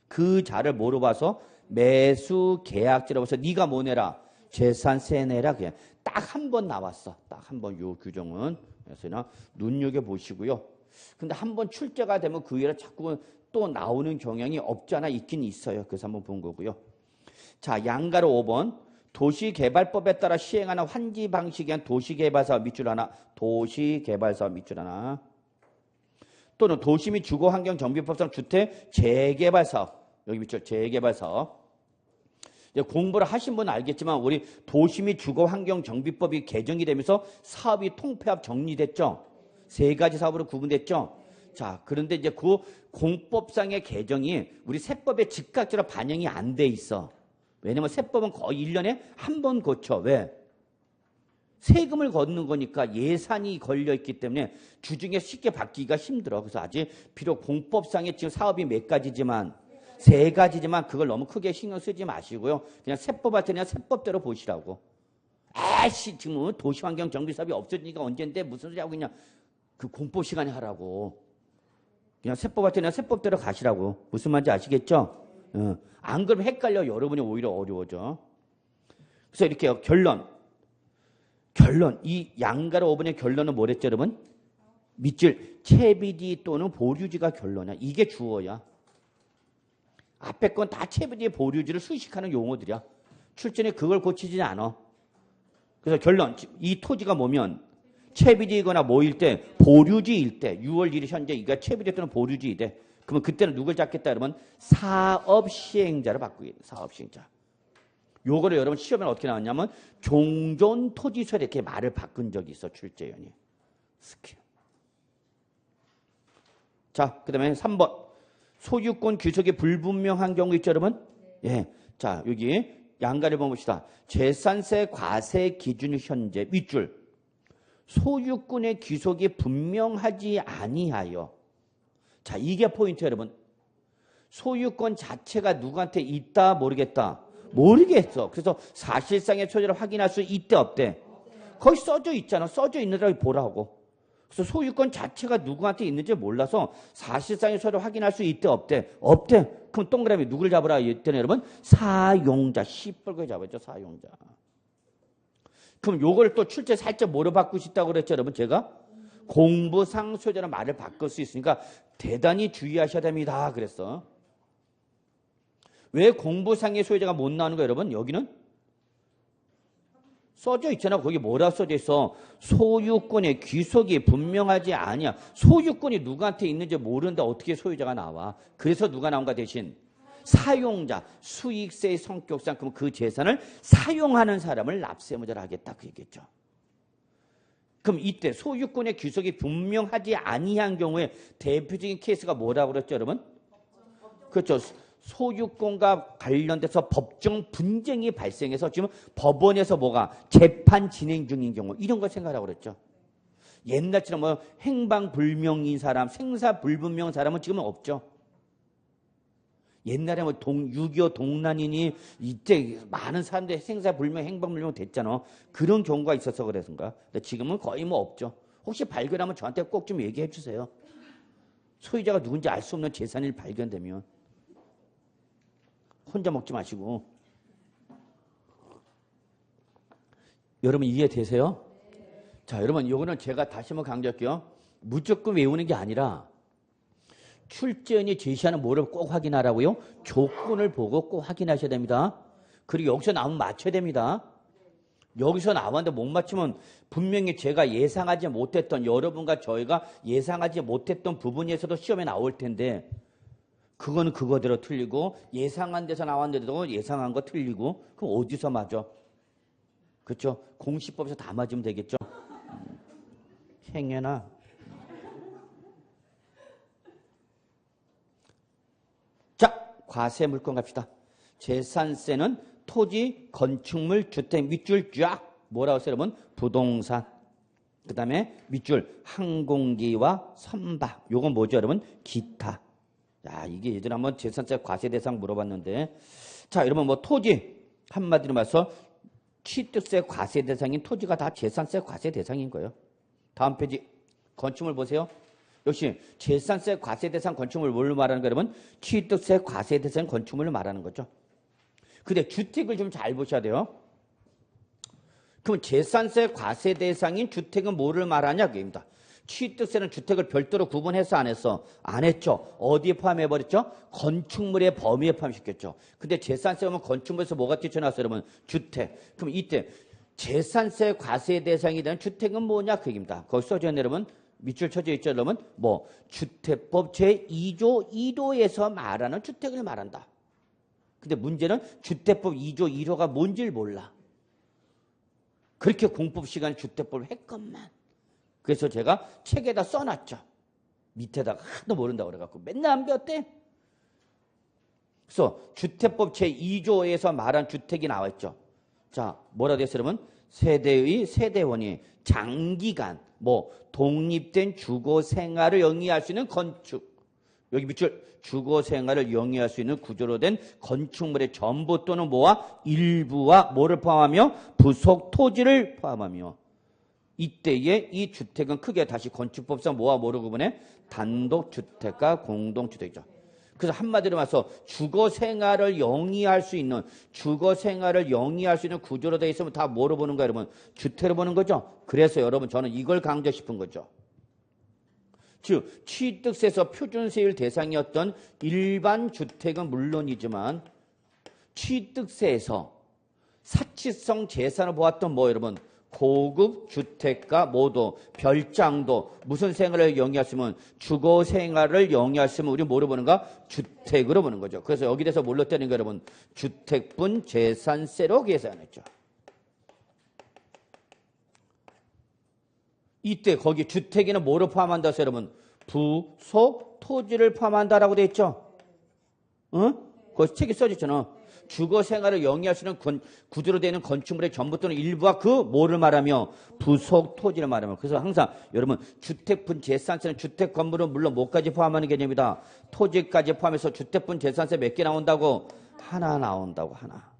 그 자를 뭐로 봐서 매수 계약지로 봐서 네가 뭐 내라? 재산세 내라. 그냥 딱 한 번 나왔어. 딱 한 번 요 규정은. 그래서 눈여겨보시고요. 근데 한 번 출제가 되면 그 위에 자꾸 또 나오는 경향이 없지 않아 있긴 있어요. 그래서 한번 본 거고요. 자, 양가로 5번. 도시개발법에 따라 시행하는 환지 방식에 의한 도시개발사업 밑줄 하나. 도시개발사업 밑줄 하나. 또는 도시 및 주거환경정비법상 주택 재개발사업. 여기 밑줄 재개발사업. 공부를 하신 분은 알겠지만 우리 도시 및 주거환경정비법이 개정이 되면서 사업이 통폐합 정리됐죠. 세 가지 사업으로 구분됐죠. 자, 그런데 이제 그 공법상의 개정이 우리 세법에 즉각적으로 반영이 안 돼 있어. 왜냐면 세법은 거의 1년에 한 번 고쳐. 왜? 세금을 걷는 거니까 예산이 걸려있기 때문에 주중에 쉽게 바뀌기가 힘들어. 그래서 아직 비록 공법상에 지금 사업이 몇 가지지만 세 가지지만 그걸 너무 크게 신경 쓰지 마시고요. 그냥 세법 할 때 그냥 세법대로 보시라고. 아씨 지금 도시환경정비사업이 없어지니까 언젠데 무슨 소리 하고 있냐. 그 공법 시간에 하라고. 그냥 세법 할 때 그냥 세법대로 가시라고. 무슨 말인지 아시겠죠? 안 그러면 헷갈려. 여러분이 오히려 어려워져. 그래서 이렇게 결론. 이 양가로 5번의 결론은 뭐랬죠, 여러분? 밑줄 채비지 또는 보류지가 결론이야. 이게 주어야. 앞에 건 다 채비지 보류지를 수식하는 용어들이야. 출전에 그걸 고치지 않아. 그래서 결론. 이 토지가 뭐면 채비지이거나 뭐일 때 보류지일 때 6월 1일 현재 이가 채비지 또는 보류지이 돼. 그러면 그때는 누굴 잡겠다 그러면 사업시행자를 바꾸게 돼. 사업시행자. 요거를 여러분 시험에 어떻게 나왔냐면 종전토지서 이렇게 말을 바꾼 적이 있어. 출제위원이. 스킬. 자, 그 다음에 3번. 소유권 규속이 불분명한 경우 있죠, 여러분? 예. 자, 여기 양가를 봅시다. 재산세 과세 기준 현재 밑줄. 소유권의 귀속이 분명하지 아니하여. 자, 이게 포인트 여러분. 소유권 자체가 누구한테 있다 모르겠다. 모르겠어. 그래서 사실상의 소유를 확인할 수 있대 없대. 거기 써져 있잖아. 써져 있느라고 보라고. 그래서 소유권 자체가 누구한테 있는지 몰라서 사실상의 소유를 확인할 수 있대 없대. 없대. 그럼 동그라미 누구를 잡으라 했더니 여러분 사용자. 시뻘겋게 잡았죠. 사용자. 그럼 요걸 또 출제 살짝 뭐로 바꾸시다고 그랬죠, 여러분? 제가 공부상 소유자는 말을 바꿀 수 있으니까 대단히 주의하셔야 됩니다. 그랬어. 왜 공부상의 소유자가 못 나오는 거예요, 여러분? 여기는 써져 있잖아. 거기 뭐라 써져 있어? 소유권의 귀속이 분명하지 아니야. 소유권이 누구한테 있는지 모르는데 어떻게 소유자가 나와? 그래서 누가 나온가 대신? 사용자, 수익세의 성격상 그럼 그 재산을 사용하는 사람을 납세의무자로 하겠다 그 얘기겠죠. 그럼 이때 소유권의 귀속이 분명하지 아니한 경우에 대표적인 케이스가 뭐라고 그랬죠, 여러분? 그렇죠. 소유권과 관련돼서 법정 분쟁이 발생해서 지금 법원에서 뭐가 재판 진행 중인 경우 이런 걸 생각하라고 그랬죠. 옛날처럼 뭐 행방불명인 사람, 생사불분명한 사람은 지금은 없죠. 옛날에 뭐 6.25 동란이니 이때 많은 사람들이 생사불명, 행방불명 됐잖아. 그런 경우가 있어서 그래서인가. 근데 지금은 거의 뭐 없죠. 혹시 발견하면 저한테 꼭 좀 얘기해 주세요. 소유자가 누군지 알 수 없는 재산이 발견되면. 혼자 먹지 마시고. 여러분 이해되세요? 자, 여러분 이거는 제가 다시 한번 강조할게요. 무조건 외우는 게 아니라 출제원이 제시하는 뭐를 꼭 확인하라고요? 조건을 보고 꼭 확인하셔야 됩니다. 그리고 여기서 나오면 맞춰야 됩니다. 여기서 나왔는데 못 맞추면 분명히 제가 예상하지 못했던, 여러분과 저희가 예상하지 못했던 부분에서도 시험에 나올 텐데 그거는 그거대로 틀리고 예상한 데서 나왔는데도 예상한 거 틀리고 그럼 어디서 맞아? 그렇죠? 공시법에서 다 맞으면 되겠죠? 행여나. 자, 과세 물건 갑시다. 재산세는 토지, 건축물, 주택, 밑줄 쫙 뭐라고 써요, 여러분? 부동산. 그 다음에 밑줄 항공기와 선박. 요건 뭐죠, 여러분? 기타. 야, 이게 예전에 한번 재산세 과세 대상 물어봤는데, 자, 여러분 뭐 토지 한마디로 말해서 취득세 과세 대상인 토지가 다 재산세 과세 대상인 거예요. 다음 페이지 건축물 보세요. 역시 재산세 과세 대상 건축물 뭘로 말하는 거예요, 여러분? 취득세 과세 대상 건축물로 말하는 거죠. 근데 주택을 좀 잘 보셔야 돼요. 그럼 재산세 과세 대상인 주택은 뭐를 말하냐 그입니다. 취득세는 주택을 별도로 구분해서 안 했어. 안 했죠. 어디에 포함해버렸죠? 건축물의 범위에 포함시켰죠. 근데 재산세 하면 건축물에서 뭐가 뛰쳐나왔어요, 여러분? 주택. 그럼 이때 재산세 과세 대상이 되는 주택은 뭐냐 그 얘기입니다. 거기 써져 있는 여러분 밑줄 쳐져 있죠, 여러분? 뭐 주택법 제2조 2도에서 말하는 주택을 말한다. 근데 문제는 주택법 2조 1호가 뭔지를 몰라. 그렇게 공법 시간에 주택법을 했건만. 그래서 제가 책에다 써놨죠. 밑에다가 하도 모른다고 그래갖고 맨날 안 배웠대. 그래서 주택법 제2조에서 말한 주택이 나와 있죠. 자, 뭐라 됐어요, 여러분? 세대의 세대원이 장기간 뭐 독립된 주거 생활을 영위할 수 있는 건축. 여기 밑줄 주거 생활을 영위할 수 있는 구조로 된 건축물의 전부 또는 뭐와 일부와 뭐를 포함하며 부속 토지를 포함하며 이때에 이 주택은 크게 다시 건축법상 뭐와 뭐로 구분해? 단독주택과 공동주택이죠. 그래서 한마디로 말해서 주거 생활을 영위할 수 있는 구조로 되어 있으면 다 뭐로 보는 거예요, 여러분? 주택으로 보는 거죠. 그래서 여러분 저는 이걸 강조 싶은 거죠. 즉 취득세에서 표준세율 대상이었던 일반 주택은 물론이지만 취득세에서 사치성 재산을 보았던 뭐 여러분 고급 주택가 모두 별장도 무슨 생활을 영위했으면 주거 생활을 영위했으면 우리 뭐로 보는가? 주택으로 보는 거죠. 그래서 여기 대해서 뭘로 떼는 거 여러분? 주택분 재산세로 계산했죠. 이때 거기 주택에는 뭐를 포함한다 해서 여러분? 부속 토지를 포함한다라고 돼 있죠. 응? 거기 책에 써있잖아. 주거 생활을 영위할 수 있는 구조로 되는 건축물의 전부 또는 일부와 그 뭐를 말하며 부속 토지를 말하며. 그래서 항상 여러분 주택분 재산세는 주택 건물은 물론 뭐까지 포함하는 개념이다. 토지까지 포함해서 주택분 재산세 몇 개 나온다고? 하나 나온다고. 하나.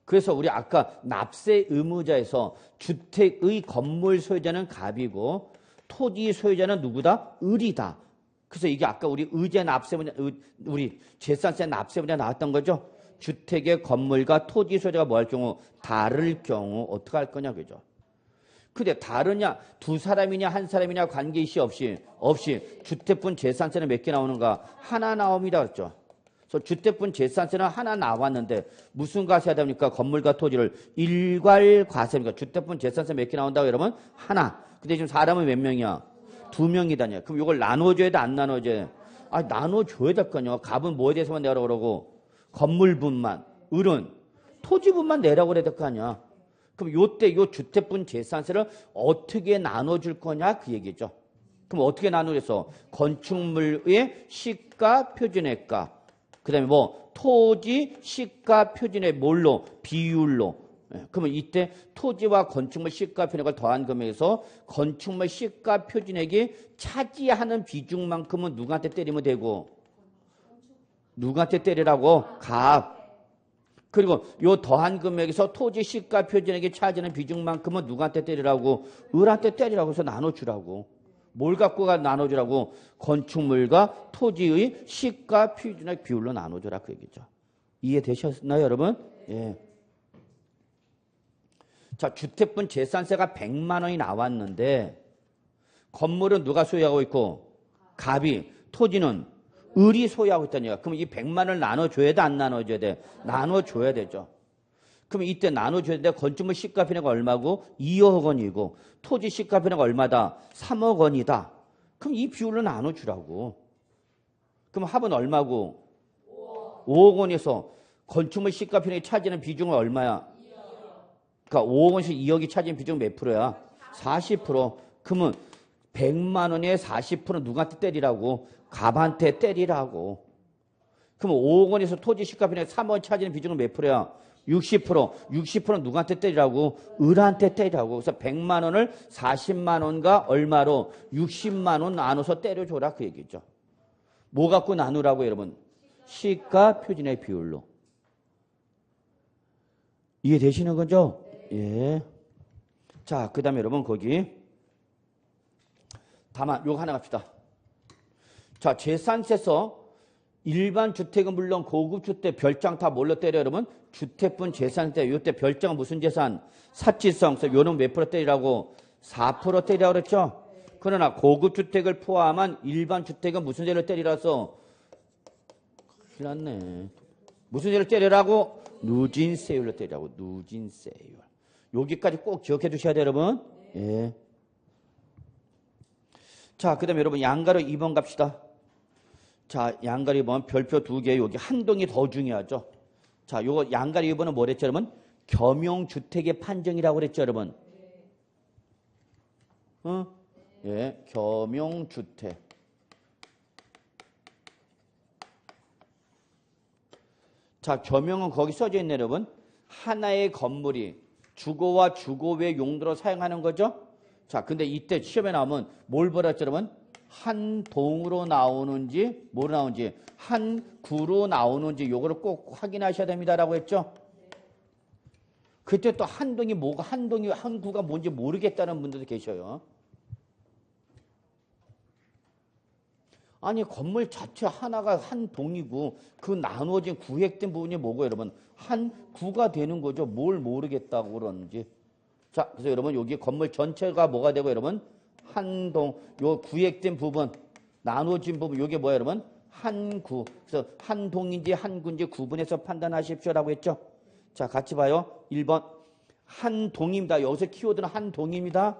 그래서 우리 아까 납세 의무자에서 주택의 건물 소유자는 갑이고 토지 소유자는 누구다? 을이다. 그래서 이게 아까 우리 의제 납세 문제, 우리 재산세 납세 문제 나왔던 거죠. 주택의 건물과 토지 소유자가 뭐 할 경우? 다를 경우 어떻게 할 거냐 그죠? 근데 다르냐? 두 사람이냐 한 사람이냐 관계이시 없이 주택분 재산세는 몇 개 나오는가? 하나 나옵니다. 그렇죠? 그래서 주택분 재산세는 하나 나왔는데 무슨 과세해야 됩니까? 건물과 토지를 일괄 과세입니까? 주택분 재산세 몇 개 나온다고 여러분? 하나. 근데 지금 사람은 몇 명이야? 2명이다냐. 그럼 이걸 나눠줘야 돼? 안 나눠줘야 돼? 아, 나눠줘야 될 거 아니야. 갑은 뭐에 대해서만 내라고 그러고 건물분만, 을은 토지분만 내라고 그래야 될 거 아니야. 그럼 요때 요 주택분 재산세를 어떻게 나눠줄 거냐 그 얘기죠. 그럼 어떻게 나누겠어? 건축물의 시가 표준액과 그 다음에 뭐 토지 시가 표준액 뭘로? 비율로. 그러면 이때 토지와 건축물 시가 표준액을 더한 금액에서 건축물 시가 표준액이 차지하는 비중만큼은 누구한테 때리면 되고 누구한테 때리라고? 갑. 그리고 요 더한 금액에서 토지 시가 표준액이 차지하는 비중만큼은 누구한테 때리라고? 을한테 때리라고 해서 나눠주라고. 뭘 갖고 나눠주라고? 건축물과 토지의 시가 표준액 비율로 나눠주라 그 얘기죠. 이해되셨나요 여러분? 예. 자, 주택분 재산세가 100만 원이 나왔는데 건물은 누가 소유하고 있고? 갑이. 토지는 을이 소유하고 있다는 얘기야. 그럼 이 100만 원을 나눠줘야 돼, 안 나눠줘야 돼? 나눠줘야 되죠. 그럼 이때 나눠줘야 돼. 건축물 시가편의가 얼마고? 2억 원이고 토지 시가편의가 얼마다? 3억 원이다. 그럼 이 비율로 나눠주라고. 그럼 합은 얼마고? 5억 원에서 건축물 시가편의 차지하는 비중은 얼마야? 그러니까 5억 원에서 2억이 차지하는 비중은 몇 프로야? 40%. 그러면 100만 원에 40%는 누구한테 때리라고? 갑한테 때리라고. 그럼 5억 원에서 토지 시가편의 3억 원 차지하는 비중은 몇 프로야? 60%. 60%는 누구한테 때리라고? 을한테 때리라고. 그래서 100만 원을 40만 원과 얼마로? 60만 원 나눠서 때려줘라 그 얘기죠. 뭐 갖고 나누라고 여러분? 시가 표준의 비율로. 이해되시는 거죠? 예. 자, 그 다음에 여러분 거기 다만 요거 하나 갑시다. 자, 재산세서 일반 주택은 물론 고급 주택 별장 다 뭘로 때려 여러분? 주택분 재산세. 요때 별장은 무슨 재산? 사치성. 그래서 요는 몇 프로 때리라고? 4% 때리라고 그랬죠? 그러나 고급 주택을 포함한 일반 주택은 무슨 죄를 때리라서? 큰일 났네. 무슨 죄를 때리라고? 누진세율로 때리라고. 누진세율. 여기까지 꼭 기억해 두셔야 돼요, 여러분. 예. 자, 그 다음에 여러분 양가로 2번 갑시다. 자, 양가로 2번 별표 2개, 여기 한동이 더 중요하죠. 자, 요거 양가로 2번은 뭐랬죠, 여러분? 겸용주택의 판정이라고 그랬죠, 여러분? 예, 겸용주택. 자, 겸용은 거기 써져 있네, 여러분. 하나의 건물이 주거와 주거 외 용도로 사용하는 거죠? 자, 근데 이때 시험에 나오면 뭘 보랬죠, 여러분? 한 동으로 나오는지, 뭐로 나오는지, 한 구로 나오는지, 요거를 꼭 확인하셔야 됩니다라고 했죠? 그때 또 한 동이 뭐가, 한 동이, 한 구가 뭔지 모르겠다는 분들도 계셔요. 아니, 건물 자체 하나가 한 동이고, 그 나누어진 구획된 부분이 뭐고, 여러분? 한 구가 되는 거죠. 뭘 모르겠다고 그러는지. 자, 그래서 여러분, 여기 건물 전체가 뭐가 되고, 여러분? 한 동, 요 구획된 부분, 나누어진 부분, 요게 뭐야, 여러분? 한 구. 그래서 한 동인지 한 구인지 구분해서 판단하십시오라고 했죠. 자, 같이 봐요. 1번. 한 동입니다. 여기서 키워드는 한 동입니다.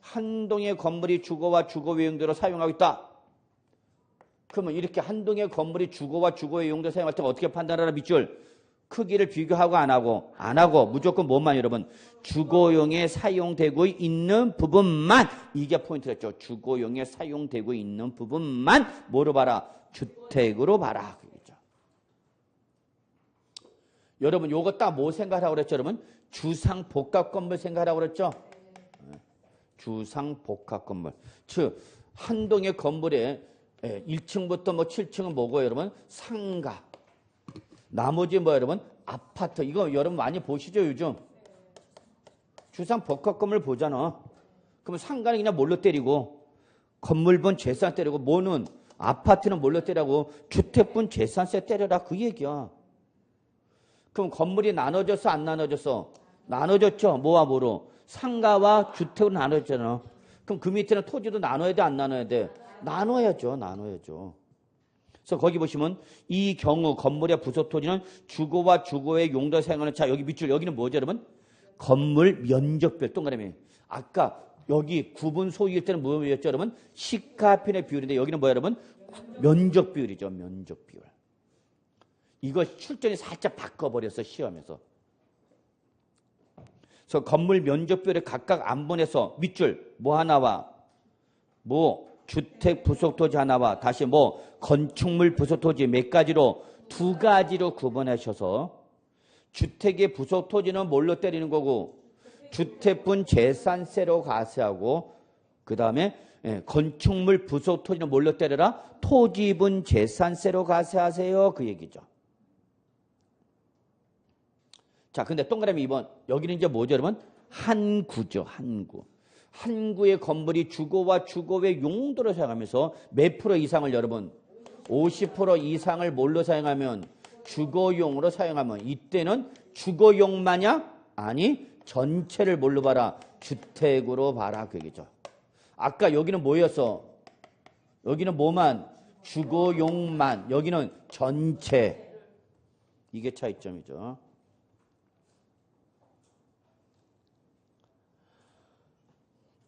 한 동의 건물이 주거와 주거 외 용도로 사용하고 있다. 그러면 이렇게 한 동의 건물이 주거와 주거 외 용도로 사용할 때 어떻게 판단하라 밑줄? 크기를 비교하고 안 하고, 안 하고 무조건 뭐만 여러분? 주거용에 사용되고 있는 부분만, 이게 포인트였죠. 주거용에 사용되고 있는 부분만 뭐로 봐라? 주택으로 봐라. 그렇죠. 여러분 요거 딱 뭐 생각하라고 그랬죠? 여러분 주상복합 건물 생각하라고 그랬죠? 주상복합 건물. 즉 한 동의 건물에 1층부터 뭐 7층은 뭐고 여러분? 상가. 나머지 뭐 여러분? 아파트. 이거 여러분 많이 보시죠, 요즘? 주상복합 건물 보잖아. 그러면 상가는 그냥 뭘로 때리고, 건물분 재산 때리고, 뭐는 아파트는 뭘로 때리고, 주택분 재산세 때려라. 그 얘기야. 그럼 건물이 나눠졌어, 안 나눠졌어? 나눠졌죠. 뭐와 뭐로? 상가와 주택으로 나눠졌잖아. 그럼 그 밑에는 토지도 나눠야 돼, 안 나눠야 돼? 나눠야죠, 나눠야죠. 그래서 거기 보시면 이 경우 건물의 부속 토지는 주거와 주거의 용도 사용하는, 자 여기 밑줄, 여기는 뭐죠 여러분? 건물 면적별. 동그라미. 아까 여기 구분 소유일 때는 뭐였죠 여러분? 시가편의 비율인데 여기는 뭐야 여러분? 면적 비율이죠. 면적 비율. 이거 출전이 살짝 바꿔버렸어 시험에서. 그래서 건물 면적 비율에 각각 안분해서 밑줄 뭐 하나와 뭐 주택 부속 토지 하나와 다시 뭐 건축물 부속 토지 몇 가지로? 두 가지로 구분하셔서 주택의 부속 토지는 뭘로 때리는 거고 주택분 재산세로 과세하고 그 다음에 건축물 부속 토지는 뭘로 때려라? 토지분 재산세로 과세하세요. 그 얘기죠. 자, 근데 동그라미 2번. 여기는 이제 뭐죠, 여러분? 한 구죠, 한 구. 한 구의 건물이 주거와 주거 외 용도로 사용하면서 몇 프로 이상을 여러분? 50% 이상을 뭘로 사용하면? 주거용으로 사용하면 이때는 주거용 마냥? 아니, 전체를 뭘로 봐라? 주택으로 봐라. 그 얘기죠. 아까 여기는 뭐였어? 여기는 뭐만? 주거용만. 여기는 전체. 이게 차이점이죠.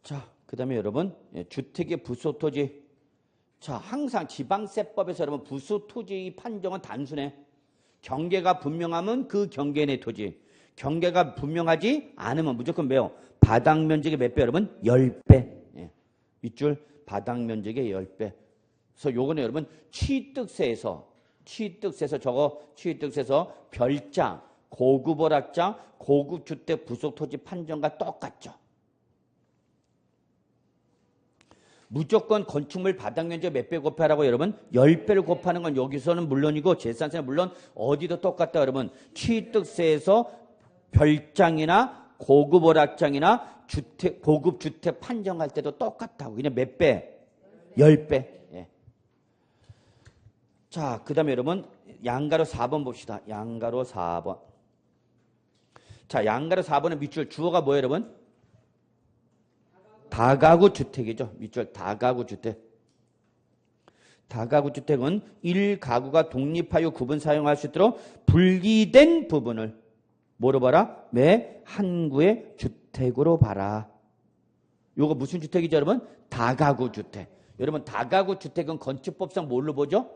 자, 그 다음에 여러분, 주택의 부소토지. 자, 항상 지방세법에서 여러분, 부소토지 판정은 단순해. 경계가 분명하면 그 경계 내 토지. 경계가 분명하지 않으면 무조건 매요. 바닥 면적의 몇 배, 여러분? 10배. 예. 밑줄 바닥 면적의 10배. 그래서 요거는 여러분, 취득세에서 별장, 고급 오락장, 고급 주택 부속 토지 판정과 똑같죠. 무조건 건축물 바닥 면적 몇 배 곱하라고 여러분? 10배를 곱하는 건 여기서는 물론이고 재산세는 물론 어디도 똑같다 여러분. 취득세에서 별장이나 고급 오락장이나 주택, 고급 주택 판정할 때도 똑같다고. 그냥 몇 배? 10배. 예. 자, 그 다음에 여러분 양가로 4번 봅시다. 양가로 4번. 자, 양가로 4번의 밑줄 주어가 뭐예요 여러분? 다가구 주택이죠. 밑줄 다가구 주택. 다가구 주택은 1가구가 독립하여 구분 사용할 수 있도록 분리된 부분을 뭐로 봐라? 매 한 구의 주택으로 봐라. 요거 무슨 주택이죠 여러분? 다가구 주택. 여러분 다가구 주택은 건축법상 뭘로 보죠?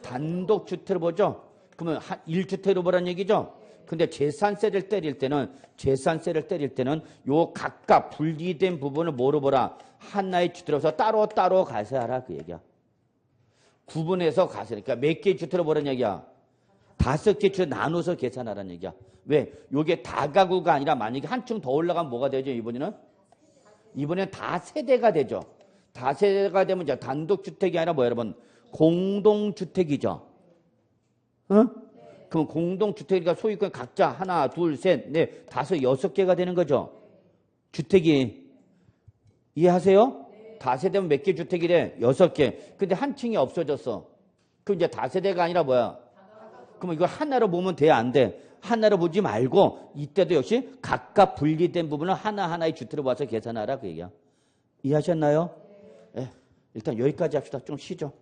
단독 주택으로 보죠. 그러면 1주택으로 보라는 얘기죠. 근데 재산세를 때릴 때는 요 각각 분리된 부분을 뭐로 보라? 하나의 주택으로서 따로 가세하라 그 얘기야. 구분해서 가세하라. 그러니까 몇 개의 주택으로 보라는 얘기야? 5개 주택 나눠서 계산하라는 얘기야. 왜? 요게 다가구가 아니라 만약에 한층 더 올라가면 뭐가 되죠? 이번에는 다세대가 되죠. 다세대가 되면 이제 단독주택이 아니라 뭐야 여러분? 공동주택이죠. 어? 그럼 공동주택이니까 소유권 각자 하나, 둘, 셋, 넷, 5, 6개가 되는 거죠. 주택이. 이해하세요? 다세대면 몇 개 주택이래? 6개. 근데 한 층이 없어졌어. 그럼 이제 다세대가 아니라 뭐야? 그럼 이걸 하나로 보면 돼? 안 돼? 하나로 보지 말고 이때도 역시 각각 분리된 부분을 하나하나의 주택으로 봐서 계산하라 그 얘기야. 이해하셨나요? 네. 일단 여기까지 합시다. 좀 쉬죠.